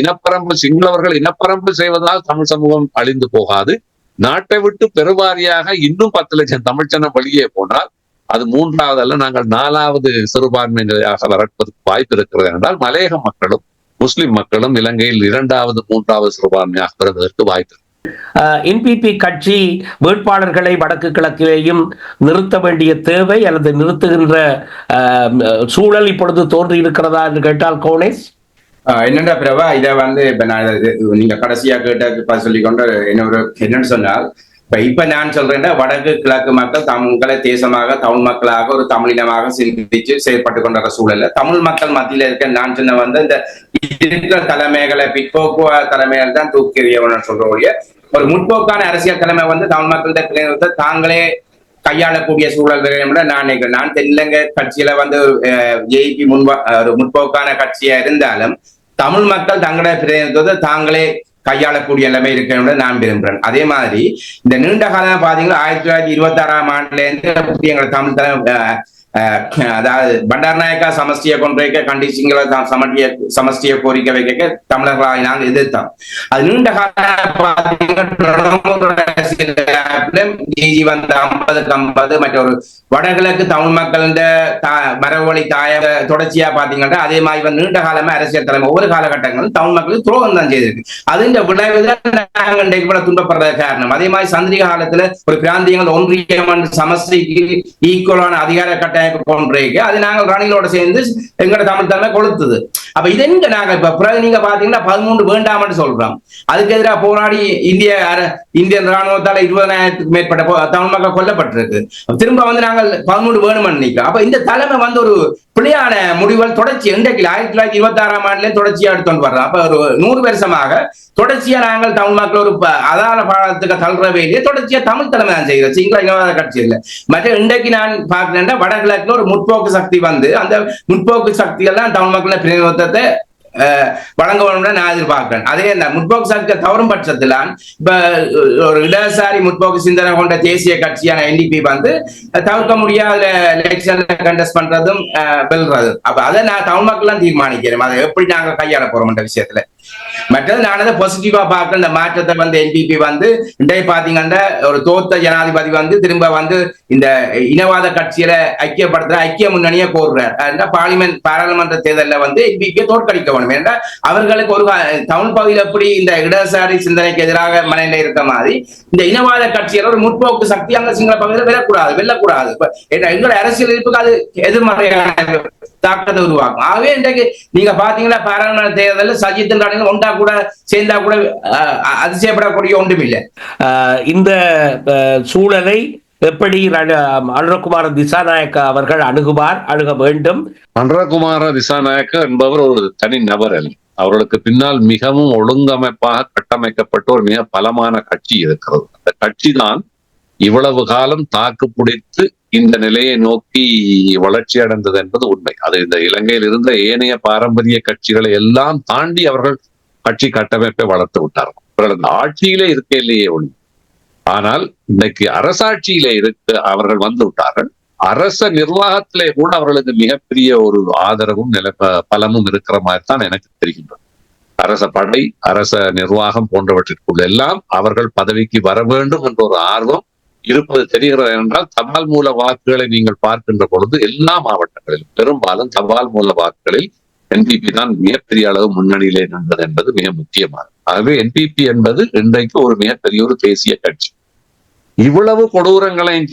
இனப்பரம்பு சிங்களவர்கள் இனப்பரம்பு செய்வதால் தமிழ் சமூகம் அழிந்து போகாது. நாட்டை விட்டு பெருவாரியாக இன்னும் 10 லட்சம் தமிழ்ச்சனம் வெளியே போனால் அது 3வது அல்ல, நாங்கள் 4வது சிறுபான்மை நிலையாக வரப்பதற்கு வாய்ப்பு இருக்கிறது என்றால் மலையக மக்களும் முஸ்லிம் மக்களும் இலங்கையில் 2வது 3வது சிறுபான்மையாக வருவதற்கு வாய்ப்பு. என்பிபி கட்சி வேட்பாளர்களை வடக்கு கிழக்கிலேயும் நிறுத்த வேண்டிய தேவை அல்லது நிறுத்துகின்ற சூழல் இப்பொழுது தோன்றி இருக்கிறதா என்று கேட்டால் கோனேஸ் என்னடா பிரபா இதை இப்ப நான் நீங்க கடைசியா கேட்ட சொல்லிக்கொண்டு என்னன்னு சொன்னால் இப்ப நான் சொல்றேன் வடக்கு கிழக்கு மக்கள் தங்களை தேசமாக தமிழ் மக்களாக ஒரு தமிழினமாக சிந்திச்சு செயல்பட்டு கொண்ட சூழல்ல தமிழ் மக்கள் மத்தியில இருக்க நான் சொன்ன இந்த இருக்கிற தலைமைகளை பிற்போக்கு தலைமைகள் தான் தூக்கி எறியவன்னு சொல்றோடைய ஒரு முற்போக்கான அரசியல் தலைமை தமிழ் மக்கள்கிட்ட தாங்களே கையாளக்கூடிய சூழல் நான் நினைக்கிறேன். நான் தென்னிலங்கை கட்சியில ஜேபி ஒரு முற்போக்கான கட்சியா இருந்தாலும் தமிழ் மக்கள் தங்களுடைய பிரதிநிதித்துவத்தை தாங்களே கையாளக்கூடிய நிலைமை இருக்க நான் விரும்புறேன். அதே மாதிரி இந்த நீண்ட காலம் பாத்தீங்கன்னா 1926ஆம் ஆண்டுல இருந்து எங்களை தமிழ் தலைமை அதாவது பண்டாரநாயக்கா சமஷ்டியை கொண்டு கண்டி சிங்கள சமஷ்டியை கோரிக்கை வைக்க தமிழர்களாக நாங்கள் எதிர்த்தோம். அது நீண்ட கால மற்றொரு வடகிழக்கு தமிழ் மக்களின் மரபொழி தாய தொடர்ச்சியா பாத்தீங்கன்னா அதே மாதிரி நீண்ட காலமா அரசியல் தலைமை ஒவ்வொரு காலகட்டங்களும் தமிழ் மக்களுக்கு துரோகம் தான் செய்திருக்கு. அது விளைவுதான் துன்பப்படுறது காரணம். அதே மாதிரி சந்திரிக காலத்துல ஒரு பிராந்தியங்கள் ஒன்றியம் சமஷ்டிக்கு ஈக்குவலான அதிகார கட்டாயம் போன்றைக்கு அது நாங்கள் ரணிலோட சேர்ந்து எங்களோட தமிழ் தலைமை கொளுத்துது. அப்ப இது எங்க நாங்க இப்ப பிறகு நீங்க பாத்தீங்கன்னா 13 வேண்டாம்னு சொல்றோம். அதுக்கு எதிராக போராடி இந்தியன் ராணுவத்தால 20,000க்கு மேற்பட்ட தமிழ் மக்கள் கொல்லப்பட்டிருக்கு. திரும்ப நாங்கள் 13 வேணும்னு நினைக்கிறோம். அப்ப இந்த தலைமை ஒரு பிள்ளையான முடிவுகள் தொடர்ச்சி இன்றைக்கு 1926ஆம் ஆண்டுல தொடர்ச்சியா எடுத்து வர்றோம். அப்ப ஒரு 100 வருஷமாக தொடர்ச்சியா நாங்கள் தமிழ் மக்கள் ஒரு அதான பாடத்துக்கு தள்ளுற வேண்டிய தொடர்ச்சியா தமிழ் தலைமை தான் செய்கிறோம். சிங்கள இனவாத கட்சி இல்லை. மற்ற இன்றைக்கு நான் பார்க்கிறேன் வடகிழக்குல ஒரு முற்போக்கு சக்தி அந்த முற்போக்கு சக்திகள் தான் தமிழ் மக்களின் பிரதிநிதித்துவத்தை வழங்க வேண்டும் நான் எதிர்பார்க்கிறேன். அதே இந்த முற்போக்கு சக்தி தவறும் பட்சத்தில் இப்ப ஒரு இடதுசாரி முற்போக்கு சிந்தனை கொண்ட தேசிய கட்சியான NDP தவிர்க்க முடியாத எலெக்ஷன்ல கண்டெஸ்ட் பண்றதும் வெல்றதும். அப்ப அதை நான் தமிழ் மக்கள் தான் தீர்மானிக்கிறேன். அதை எப்படி நாங்க கையாள போறோம் என்ற விஷயத்துல மற்றது நான் அதை பாசிட்டிவா பார்க்க இந்த மாற்றத்தை வந்து என்பிபி வந்து இன்றைய பாத்தீங்கன்னா ஒரு தோத்த ஜனாதிபதி வந்து திரும்ப வந்து இந்த இனவாத கட்சியில ஐக்கியப்படுத்துற ஐக்கிய முன்னணியை கோருறார். பாராளுமன்ற தேர்தலில் வந்து என்பிபியை தோற்கடிக்க வேணும் என்ற அவர்களுக்கு ஒரு தமிழ் பகுதியில் எப்படி இந்த இடதுசாரி சிந்தனைக்கு எதிராக மனநிலை இருக்க மாதிரி இந்த இனவாத கட்சியில ஒரு முற்போக்கு சக்தி அங்க சிங்கள பகுதியில் வெல்லக்கூடாது. எங்களோட அரசியல் இருப்புக்கு அது எதிர்மறையான தாக்கத்தை உருவாக்கும். ஆகவே இன்றைக்கு நீங்க பாத்தீங்கன்னா பாராளுமன்ற தேர்தலில் சஜித் ஒன்றா கூட சேர்ந்தா கூட அதிசயப்படக்கூடிய ஒன்றும் இல்லை. இந்த சூழலை எப்படி அனுரகுமார திசாநாயக்க அவர்கள் அணுக வேண்டும்? அனுரகுமார திசாநாயக்க என்பவர் ஒரு தனி நபர் அல்ல. அவர்களுக்கு பின்னால் மிகவும் ஒழுங்கமைப்பாக கட்டமைக்கப்பட்ட ஒரு மிக பலமான கட்சி இருக்கிறது. அந்த கட்சி தான் இவ்வளவு காலம் தாக்கு பிடித்து இந்த நிலையை நோக்கி வளர்ச்சி அடைந்தது என்பது உண்மை. அது இந்த இலங்கையில் இருந்த ஏனைய பாரம்பரிய கட்சிகளை எல்லாம் தாண்டி அவர்கள் கட்சி கட்டமைப்பை வளர்த்து விட்டார்கள். அவர்கள் அந்த ஆட்சியிலே இருக்க இல்லையே ஒளி. ஆனால் இன்னைக்கு அரசாட்சியிலே இருக்க அவர்கள் வந்து விட்டார்கள். அரச நிர்வாகத்திலே கூட அவர்களுக்கு மிகப்பெரிய ஒரு ஆதரவும் பலமும் இருக்கிற மாதிரி தான் எனக்கு தெரிகின்றது. அரச படை, அரச நிர்வாகம் போன்றவற்றிற்குள் எல்லாம் அவர்கள் பதவிக்கு வர வேண்டும் என்ற ஒரு ஆர்வம் இருப்பது தெரிகிறது. என்றால் தபால் மூல வாக்குகளை நீங்கள் பார்க்கின்ற பொழுது எல்லா மாவட்டங்களிலும் பெரும்பாலும் தபால் மூல வாக்குகளில் என்பிபி தான் மிகப்பெரிய அளவு முன்னணியிலே நின்றது என்பது மிக முக்கியமானது. ஆகவே என்பிபி என்பது இன்றைக்கு ஒரு மிகப்பெரிய ஒரு தேசிய கட்சி. இவ்வளவு கொடூரங்களையும்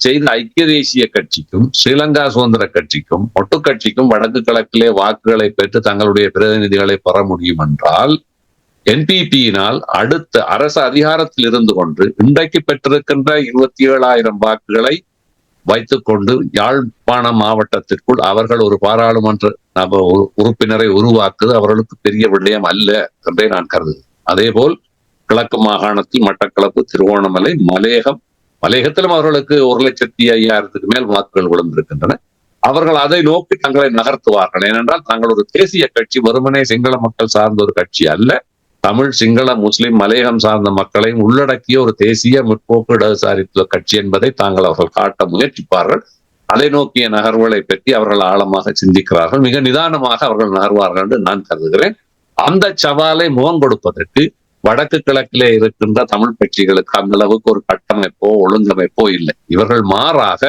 செய்த ஐக்கிய தேசிய கட்சிக்கும் ஸ்ரீலங்கா சுதந்திர கட்சிக்கும் ஒட்டு கட்சிக்கும் வடக்கு கிழக்கிலே வாக்குகளை பெற்று தங்களுடைய பிரதிநிதிகளை பெற முடியும் என்றால் என்பிபியினால் அடுத்த அரசு அதிகாரத்தில் இருந்து கொண்டு இன்றைக்கு பெற்றிருக்கின்ற 27,000 வாக்குகளை வைத்துக்கொண்டு யாழ்ப்பாண மாவட்டத்திற்குள் அவர்கள் ஒரு பாராளுமன்ற உறுப்பினரை உருவாக்குவது அவர்களுக்கு பெரிய விடயம் அல்ல என்றே நான் கருதுகிறேன். அதே போல் கிழக்கு மாகாணத்தில் மட்டக்களப்பு, திருவோணமலை, மலையகத்திலும் அவர்களுக்கு 1,05,000 மேல் வாக்குகள் விழுந்திருக்கின்றன. அவர்கள் அதை நோக்கி தங்களை நகர்த்துவார்கள். ஏனென்றால் தாங்கள் ஒரு தேசிய கட்சி, வெறுமனே சிங்கள மக்கள் சார்ந்த ஒரு கட்சி அல்ல, தமிழ், சிங்கள, முஸ்லிம், மலையகம் சார்ந்த மக்களையும் உள்ளடக்கிய ஒரு தேசிய முற்போக்கு இடதுசாரித்துவ கட்சி என்பதை அவர்கள் காட்ட முயற்சிப்பார்கள். அதை நோக்கிய நகர்வுகளை பற்றி அவர்கள் ஆழமாக சிந்திக்கிறார்கள். மிக நிதானமாக அவர்கள் நகர்வார்கள் என்று நான் கருதுகிறேன். அந்த சவாலை முகம் கொடுப்பதற்கு வடக்கு கிழக்கிலே இருக்கின்ற தமிழ் கட்சிகளுக்கு அந்த அளவுக்கு ஒரு கட்டமைப்போ ஒழுங்கமைப்போ இல்லை. இவர்கள் மாறாக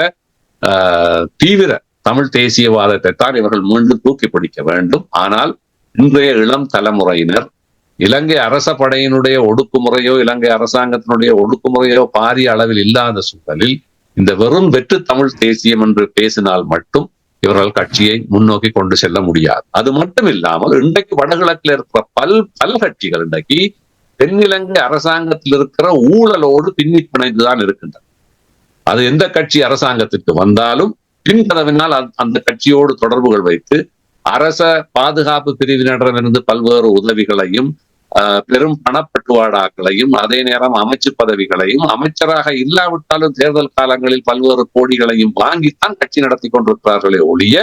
தீவிர தமிழ் தேசியவாதத்தை தான் இவர்கள் மீண்டும் தூக்கி பிடிக்க வேண்டும். ஆனால் இன்றைய இளம் தலைமுறையினர் இலங்கை அரச படையினுடைய ஒடுக்குமுறையோ இலங்கை அரசாங்கத்தினுடைய ஒடுக்குமுறையோ பாரிய அளவில் இல்லாத சூழலில் இந்த வெறும் வெற்று தமிழ் தேசியம் என்று பேசினால் மட்டும் இவர்கள் கட்சியை முன்னோக்கி கொண்டு செல்ல முடியாது. அது மட்டும் இல்லாமல் இன்றைக்கு வடகிழக்கில் இருக்கிற பல கட்சிகள் இன்றைக்கு தென்னிலங்கை அரசாங்கத்தில் இருக்கிற ஊழலோடு பின்னி பிணைந்துதான் இருக்கின்றன. அது எந்த கட்சி அரசாங்கத்திற்கு வந்தாலும் பின்கதவினால் அந்த கட்சியோடு தொடர்புகள் வைத்து அரச பாதுகாப்பு பிரிவினரிடமிருந்து பல்வேறு உதவிகளையும் பெரும் பணப்பட்டுவாடாக்களையும் அதே நேரம் அமைச்சு பதவிகளையும் அமைச்சராக இல்லாவிட்டாலும் தேர்தல் காலங்களில் பல்வேறு கோடிகளையும் வாங்கித்தான் கட்சி நடத்தி கொண்டிருக்கிறார்களே ஒழிய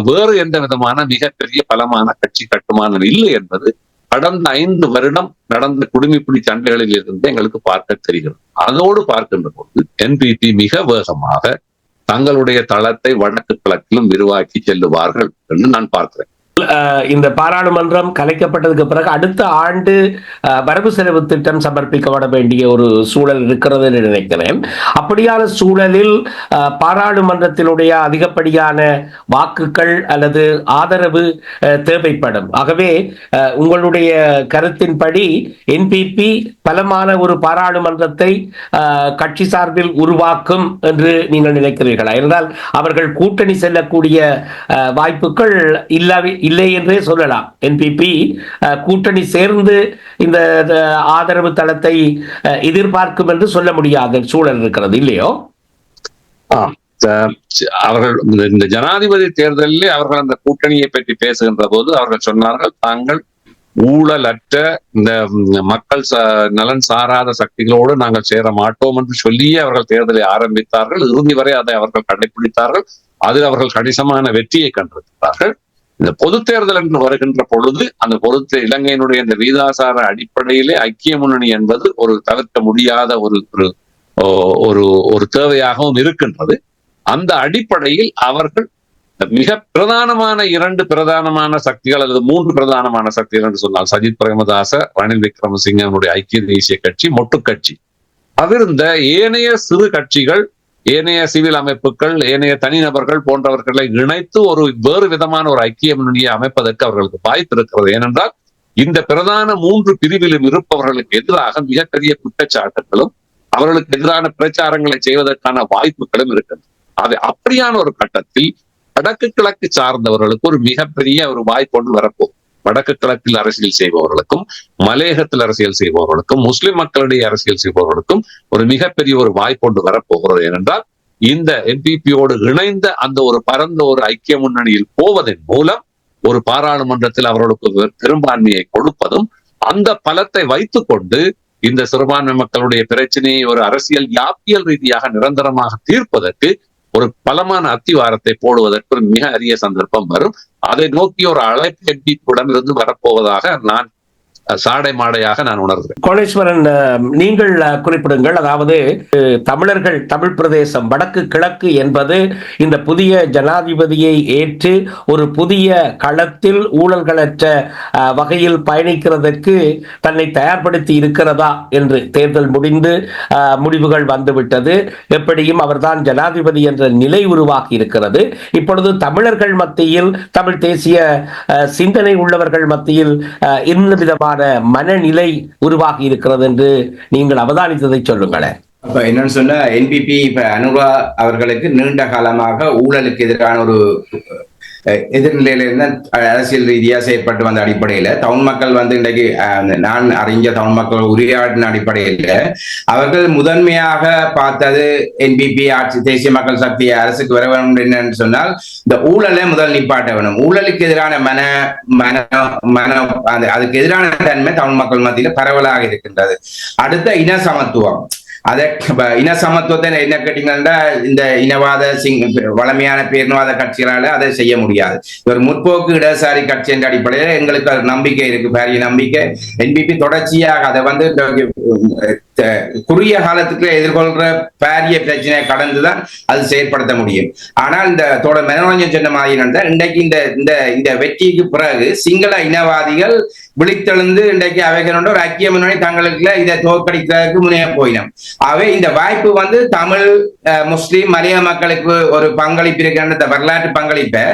வேறு எந்த விதமான மிகப்பெரிய பலமான கட்சி கட்டுமானம் இல்லை என்பது கடந்த 5 வருடம் நடந்த குடிமைப்பிடி சண்டைகளில் இருந்து எங்களுக்கு பார்க்க தெரிகிறது. அதோடு பார்க்கின்ற பொழுது என்பிபி மிக வேகமாக தங்களுடைய தளத்தை வடக்கு கிழக்கிலும் விரிவாக்கி செல்லுவார்கள் என்று நான் பார்க்கிறேன். இந்த பாராளுமன்றம் கலைக்கப்பட்டதுக்கு பிறகு அடுத்த ஆண்டு வரவு செலவு திட்டம் சமர்ப்பிக்கப்பட வேண்டிய ஒரு சூழல் இருக்கிறது என்று நினைக்கிறேன். அப்படியான சூழலில் பாராளுமன்றத்தினுடைய அதிகப்படியான வாக்குகள் அல்லது ஆதரவு தேவைப்படும். ஆகவே உங்களுடைய கருத்தின்படி என்பிபி பலமான ஒரு பாராளுமன்றத்தை கட்சி சார்பில் உருவாக்கும் என்று நீங்கள் நினைக்கிறீர்களா? என்றால் அவர்கள் கூட்டணி செல்லக்கூடிய வாய்ப்புகள் இல்லை என்றே சொல்லலாம். என்பிபி கூட்டணி சேர்ந்து இந்த ஆதரவு தளத்தை எதிர்பார்க்கும் என்று சொல்ல முடியாத சூழல் இருக்கிறது, இல்லையோ? அவர்கள் இந்த ஜனாதிபதி தேர்தலில் அவர்கள் அந்த கூட்டணியை பற்றி பேசுகின்ற போது அவர்கள் சொன்னார்கள், தாங்கள் ஊழலற்ற இந்த மக்கள் நலன் சாராத சக்திகளோடு நாங்கள் சேர மாட்டோம் என்று சொல்லியே அவர்கள் தேர்தலை ஆரம்பித்தார்கள். இறுதி வரை அதை அவர்கள் கடைபிடித்தார்கள். அதில் அவர்கள் கணிசமான வெற்றியை கண்டிருக்கிறார்கள். இந்த பொது தேர்தல் என்று வருகின்ற பொழுது அந்த இலங்கையினுடைய இந்த வீதாசார அடிப்படையிலே ஐக்கிய முன்னணி என்பது ஒரு தவிர்க்க முடியாத ஒரு தேவையாகவும் இருக்கின்றது. அந்த அடிப்படையில் அவர்கள் மிக பிரதானமான 2 பிரதானமான சக்திகள் அல்லது 3 பிரதானமான சக்திகள் என்று சொன்னால் சஜித் பிரேமதாச, ரணில் விக்ரமசிங்கனுடைய ஐக்கிய தேசிய கட்சி, மொட்டு கட்சி தவிர்ந்த ஏனைய சிறு கட்சிகள், ஏனைய சிவில் அமைப்புகள், ஏனைய தனிநபர்கள் போன்றவர்களை இணைத்து ஒரு வேறு விதமான ஒரு ஐக்கிய முன்னணியை அமைப்பதற்கு அவர்களுக்கு வாய்ப்பு இருக்கிறது. ஏனென்றால் இந்த பிரதான 3 பிரிவிலும் இருப்பவர்களுக்கு எதிராக மிகப்பெரிய குற்றச்சாட்டுகளும் அவர்களுக்கு எதிரான பிரச்சாரங்களை செய்வதற்கான வாய்ப்புகளும் இருக்கிறது. அது அப்படியான ஒரு கட்டத்தில் வடக்கு கிழக்கு சார்ந்தவர்களுக்கு ஒரு மிகப்பெரிய ஒரு வாய்ப்பு ஒன்று வரப்போகும். வடக்கு கிழக்கில் அரசியல் செய்பவர்களுக்கும், மலையகத்தில் அரசியல் செய்பவர்களுக்கும், முஸ்லிம் மக்களிடையே அரசியல் செய்பவர்களுக்கும் ஒரு மிகப்பெரிய ஒரு வாய்ப்பு ஒன்று வரப்போகிறது. ஏனென்றால் இந்த என்பிபியோடு இணைந்த அந்த ஒரு பரந்த ஒரு ஐக்கிய முன்னணியில் போவதன் மூலம் ஒரு பாராளுமன்றத்தில் அவர்களுக்கு பெரும்பான்மையை கொடுப்பதும், அந்த பலத்தை வைத்துக் கொண்டு இந்த சிறுபான்மை மக்களுடைய பிரச்சனையை ஒரு அரசியல் யாப்பியல் ரீதியாக நிரந்தரமாக தீர்ப்பதற்கு ஒரு பலமான அத்திவாரத்தை போடுவதற்கு ஒரு மிக அரிய சந்தர்ப்பம் வரும். அதை நோக்கி ஒரு அழைப்பு என்பியுடன் இருந்து வரப்போவதாக நான் சாடை மாடையாக நான் உணர்கிறேன். கோணேஸ்வரன், நீங்கள் குறிப்பிடுங்கள். அதாவது தமிழர்கள், தமிழ் பிரதேசம், வடக்கு கிழக்கு என்பது இந்த புதிய ஜனாதிபதியை ஏற்று ஒரு புதிய களத்தில் ஊழல்களற்ற வகையில் பயணிக்கிறதற்கு தன்னை தயார்படுத்தி இருக்கிறதா என்று தேர்தல் முடிந்து முடிவுகள் வந்துவிட்டது. எப்படியும் அவர்தான் ஜனாதிபதி என்ற நிலை உருவாக்கி இருக்கிறது. இப்பொழுது தமிழர்கள் மத்தியில், தமிழ் தேசிய சிந்தனை உள்ளவர்கள் மத்தியில் இந்த விதமான மனநிலை உருவாகி இருக்கிறது என்று நீங்கள் அவதானித்ததை சொல்லுங்களேன். அப்ப என்னன்னு சொன்னா, என்பிபி இப்ப அனுரா அவர்களுக்கு நீண்ட காலமாக ஊழலுக்கு எதிரான ஒரு எதிர்நிலையில இருந்த அரசியல் ரீதியா செயற்பட்டு வந்த அடிப்படையில தமிழ் மக்கள் இன்றைக்கு நான் அறிஞ்ச தமிழ் மக்கள் உரையாடின அடிப்படையில அவர்கள் முதன்மையாக பார்த்தது என்பிபி ஆட்சி, தேசிய மக்கள் சக்தி அரசுக்கு வர வேண்டும் என்னன்னு சொன்னால் இந்த ஊழலை முதல் நிப்பாட்ட வேணும். ஊழலுக்கு எதிரான அதுக்கு எதிரான தன்மை தமிழ் மக்கள் மத்தியில பரவலாக இருக்கின்றது. அடுத்த இன சமத்துவம், அதை இன சமத்துவத்தை என்ன கேட்டீங்கன்னா, இந்த இனவாத வளமையான பேரினவாத கட்சிகளால அதை செய்ய முடியாது. ஒரு முற்போக்கு இடதுசாரி கட்சி என்ற அடிப்படையில் எங்களுக்கு நம்பிக்கை இருக்கு, பெரிய நம்பிக்கை. என்பிபி தொடர்ச்சியாக அதை குறுகிய காலத்துக்கு எதிர்கொள்ற பாரிய பிரச்சனையை கடந்துதான் அது செயற்படுத்த முடியும். ஆனால் இந்த மனோரஞ்சன் சொன்ன மாதிரி இன்றைக்கு இந்த வெற்றிக்கு பிறகு சிங்கள இனவாதிகள் விழித்தெழுந்து இன்றைக்கு அவைகளோட ஒரு ஐக்கிய முன்னணி தங்களுக்கு இதை தோற்கடிக்கிறதுக்கு முன்னே போயிடும். ஆகவே இந்த வாய்ப்பு தமிழ், முஸ்லிம், மலைய மக்களுக்கு ஒரு பங்களிப்பு இருக்கின்ற வரலாற்று பங்களிப்பை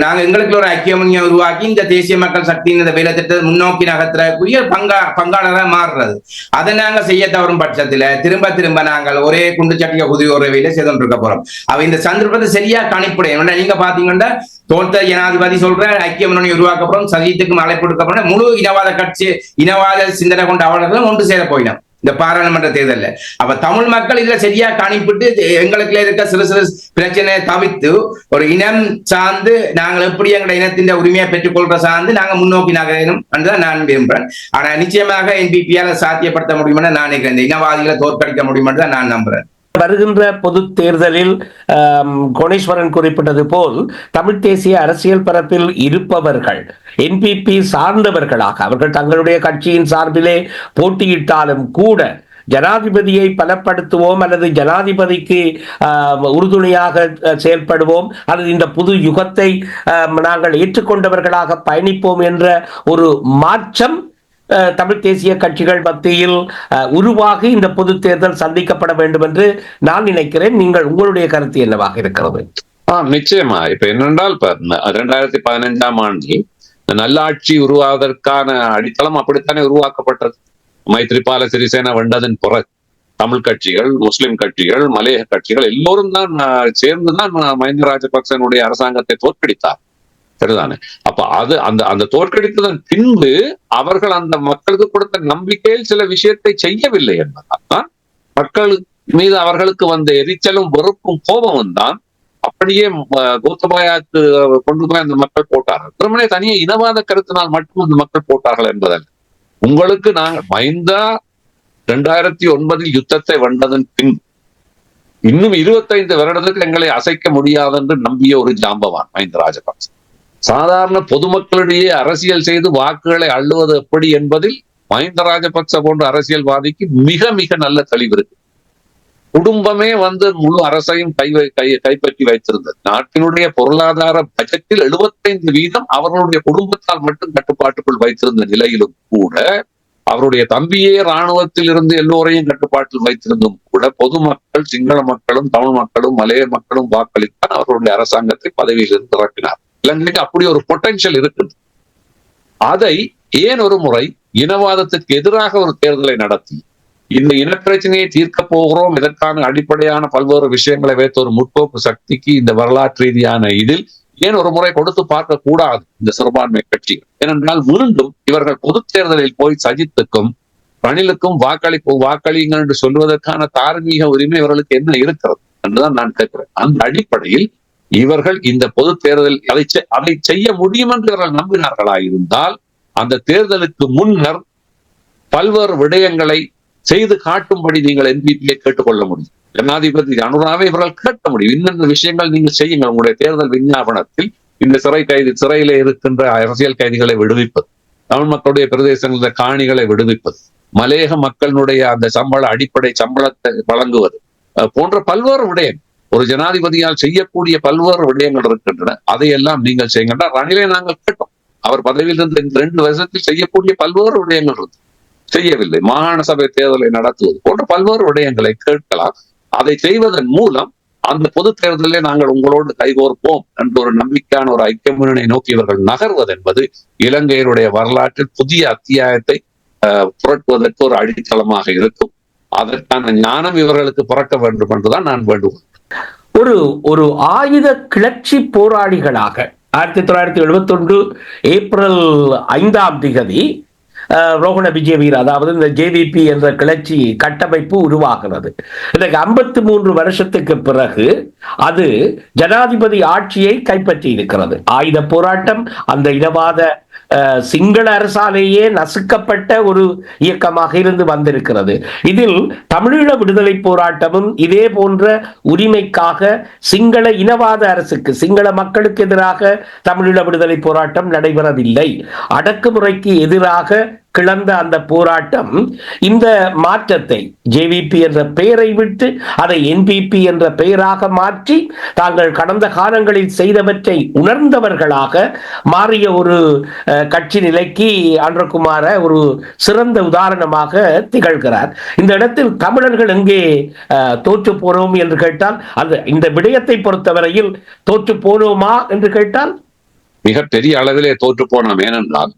நாங்க எங்களுக்கு ஒரு ஐக்கிய முன்னணியை உருவாக்கி இந்த தேசிய மக்கள் சக்தியின் இந்த வேலை திட்டத்தை முன்னோக்கி நகர்த்தக்கூடிய பங்காளராக மாறுறது. அதை நாங்க செய்ய தவறும் பட்சத்துல திரும்ப நாங்கள் ஒரே குண்டுச்சட்டிய புதிய உறவையில செய்து இருக்க போறோம். இந்த சந்தர்ப்பத்தை சரியா கணிப்புடையும். நீங்க பாத்தீங்கன்னா தோல்த்த ஜனாதிபதி சொல்ற ஐக்கிய முன்னணி உருவாக்கப்படும், சஜித்துக்கும் அழைப்பு கொடுக்கப்படும், முழு இனவாத கட்சி, இனவாத சிந்தனை கொண்ட அவர்களும் ஒன்று சேர போயிடும் இந்த பாராளுமன்ற தேர்தலில். அப்ப தமிழ் மக்கள் இதுல சரியா கணிப்பிட்டு எங்களுக்குள்ள இருக்க சிறு சிறு பிரச்சனையை தவிர்த்து ஒரு இனம் சார்ந்து நாங்கள் எப்படி எங்களுடைய இனத்தின் உரிமையை பெற்றுக்கொள்ற சார்ந்து நாங்க முன்னோக்கி நகரணும் என்றுதான் நான் விரும்புறேன். ஆனா நிச்சயமாக என்பிபியால சாத்தியப்படுத்த முடியும் நான் நினைக்கிறேன். இந்த இனவாதிகளை தோற்கடிக்க முடியும் என்று நான் நம்புறேன். வருகின்ற பொது தேர்தலில் கோணேஸ்வரன் குறிப்பிட்டது போல் தமிழ் தேசிய அரசியல் பரப்பில் இருப்பவர்கள் என்பிபி சார்ந்தவர்களாக அவர்கள் தங்களுடைய கட்சியின் சார்பிலே போட்டியிட்டாலும் கூட ஜனாதிபதியை பலப்படுத்துவோம் அல்லது ஜனாதிபதிக்கு உறுதுணையாக செயல்படுவோம் அல்லது இந்த புது யுகத்தை நாங்கள் ஏற்றுக்கொண்டவர்களாக பயணிப்போம் என்ற ஒரு மாற்றம் தமிழ் தேசிய கட்சிகள் மத்தியில் உருவாகி இந்த பொது தேர்தல் சந்திக்கப்பட வேண்டும் என்று நான் நினைக்கிறேன். நீங்கள் உங்களுடைய கருத்து என்னவாக இருக்கிறது? நிச்சயமா. இப்ப என்னென்றால் 2015ஆம் ஆண்டில் நல்லாட்சி உருவாவதற்கான அடித்தளம் அப்படித்தானே உருவாக்கப்பட்டது. மைத்ரிபால சிறிசேன வென்றதன் பிறகு தமிழ் கட்சிகள், முஸ்லிம் கட்சிகள், மலையக கட்சிகள் எல்லோரும் தான் சேர்ந்துதான் மஹிந்த ராஜபக்சனுடைய அரசாங்கத்தை தோற்கடித்தார். சரிதானே? அப்ப அந்த தோற்கடித்ததன் பின்பு அவர்கள் அந்த மக்களுக்கு கொடுத்த நம்பிக்கையில் சில விஷயத்தை செய்யவில்லை என்பதால் மக்கள் மீது அவர்களுக்கு வந்த எரிச்சலும் வெறுப்பும் கோபமும் தான் அப்படியே கோத்தபாயாக்கு கொண்டு போய் அந்த மக்கள் போட்டார்கள். திருமணே தனியே இனவாத கருத்தினால் மட்டும் அந்த மக்கள் போட்டார்கள் என்பதல்ல. உங்களுக்கு நாங்கள் மஹிந்தா 2009 யுத்தத்தை வென்றதன் பின் இன்னும் 25 வருடத்துக்கு எங்களை அசைக்க முடியாது என்று நம்பிய ஒரு ஜாம்பவான் மஹிந்த ராஜபக்ச. சாதாரண பொதுமக்களிடையே அரசியல் செய்து வாக்குகளை அள்ளுவது எப்படி என்பதில் மஹிந்த ராஜபக்ச போன்ற அரசியல்வாதிக்கு மிக மிக நல்ல தெளிவு இருக்கு. குடும்பமே முழு அரசையும் கைப்பற்றி வைத்திருந்தது. நாட்டினுடைய பொருளாதார பட்ஜெட்டில் 75% அவர்களுடைய குடும்பத்தால் மட்டும் கட்டுப்பாட்டுக்குள் வைத்திருந்த நிலையிலும் கூட, அவருடைய தம்பியே இராணுவத்தில் இருந்து எல்லோரையும் கட்டுப்பாட்டில் வைத்திருந்தும் கூட, பொதுமக்கள், சிங்கள மக்களும், தமிழ் மக்களும், மலைய மக்களும் வாக்களித்தான் அவர்களுடைய அரசாங்கத்தை பதவியிலிருந்து இறக்கினார். இலங்கைக்கு அப்படி ஒரு பொட்டன்ஷியல் இருக்குது. அதை ஏன் ஒரு முறை இனவாதத்துக்கு எதிராக ஒரு தேர்தலை நடத்தி இந்த இனப்பிரச்சனையை தீர்க்க போகிறோம், இதற்கான அடிப்படையான பல்வேறு விஷயங்களை வைத்த ஒரு முற்போக்கு சக்திக்கு இந்த வரலாற்று ரீதியான இதில் ஏன் ஒரு முறை கொடுத்து பார்க்க கூடாது இந்த சிறுபான்மை கட்சி? ஏனென்றால் மீண்டும் இவர்கள் பொது தேர்தலில் போய் சஜித்துக்கும் ரணிலுக்கும் வாக்களியுங்கள் என்று சொல்வதற்கான தார்மீக உரிமை இவர்களுக்கு என்ன இருக்கிறது என்றுதான் நான் கேட்கிறேன். அந்த அடிப்படையில் இவர்கள் இந்த பொது தேர்தல் அதை செய்ய முடியும் என்று இவர்கள் நம்பினார்களா இருந்தால், அந்த தேர்தலுக்கு முன்னர் பல்வேறு விடயங்களை செய்து காட்டும்படி நீங்கள் என்பிபியை கேட்டுக்கொள்ள முடியும். ஜனாதிபதி அனுராவை இவர்கள் கேட்க முடியும். இன்னென்ன விஷயங்கள் நீங்கள் செய்யுங்கள். உங்களுடைய தேர்தல் விஞ்ஞாபனத்தில் இந்த சிறையிலே இருக்கின்ற அரசியல் கைதிகளை விடுவிப்பது, தமிழ் மக்களுடைய பிரதேசங்களில் காணிகளை விடுவிப்பது, மலையக மக்களுடைய அந்த அடிப்படை சம்பளத்தை வழங்குவது போன்ற பல்வேறு விடயங்கள், ஒரு ஜனாதிபதியால் செய்யக்கூடிய பல்வேறு விடயங்கள் இருக்கின்றன. அதையெல்லாம் நீங்கள் செய்யுங்க. ரணிலை நாங்கள் கேட்டோம். அவர் பதவியில் இருந்த இந்த 2 வருஷத்தில் செய்யக்கூடிய பல்வேறு விடயங்கள் இருக்கு, செய்யவில்லை. மாகாண சபை தேர்தலை நடத்துவது போன்ற பல்வேறு விடயங்களை கேட்கலாம். அதை செய்வதன் மூலம் அந்த பொது தேர்தலிலே நாங்கள் உங்களோடு கைகோர்ப்போம் என்ற ஒரு நம்பிக்கையான ஒரு ஐக்கிய முன்னணியை நோக்கி இவர்கள் நகர்வது என்பது இலங்கையினுடைய வரலாற்றில் புதிய அத்தியாயத்தை புரட்டுவதற்கு ஒரு அடித்தளமாக இருக்கும். அதற்கான ஞானம் இவர்களுக்கு பிறக்க வேண்டும் என்றுதான் நான் வேண்டுகிறேன். ஒரு ஆயுத கிளர்ச்சி போராளிகளாக 1971 ஏப்ரல் 5ஆம் தேதி ரோஹண விஜயவீர, அதாவது இந்த ஜேவிபி என்ற கிளர்ச்சி கட்டமைப்பு உருவாகிறது. இன்னைக்கு 53 வருஷத்துக்கு பிறகு அது ஜனாதிபதி ஆட்சியை கைப்பற்றி இருக்கிறது. ஆயுத போராட்டம் அந்த இனவாத சிங்கள அரசாலேயே நசுக்கப்பட்ட ஒரு இயக்கமாக இருந்து வந்திருக்கிறது. இதில் தமிழீழ விடுதலை போராட்டமும் இதே போன்ற உரிமைக்காக சிங்கள இனவாத அரசுக்கு, சிங்கள மக்களுக்கு எதிராக தமிழீழ விடுதலை போராட்டம் நடைபெறவில்லை. அடக்குமுறைக்கு எதிராக கிளந்த அந்த போராட்டம் இந்த மாற்றத்தை ஜேவிபி என்ற பெயரை விட்டு அதை என்பிபி என்ற பெயராக மாற்றி தாங்கள் கடந்த காலங்களில் செய்தவற்றை உணர்ந்தவர்களாக மாறிய ஒரு கட்சி நிலைக்கு அன்றகுமார ஒரு சிறந்த உதாரணமாக திகழ்கிறார். இந்த இடத்தில் தமிழர்கள் எங்கே தோற்று போனோம் என்று கேட்டால், இந்த விடயத்தை பொறுத்தவரையில் தோற்று போனோமா என்று கேட்டால் மிகப்பெரிய அளவிலே தோற்று போனோம். ஏனென்றால்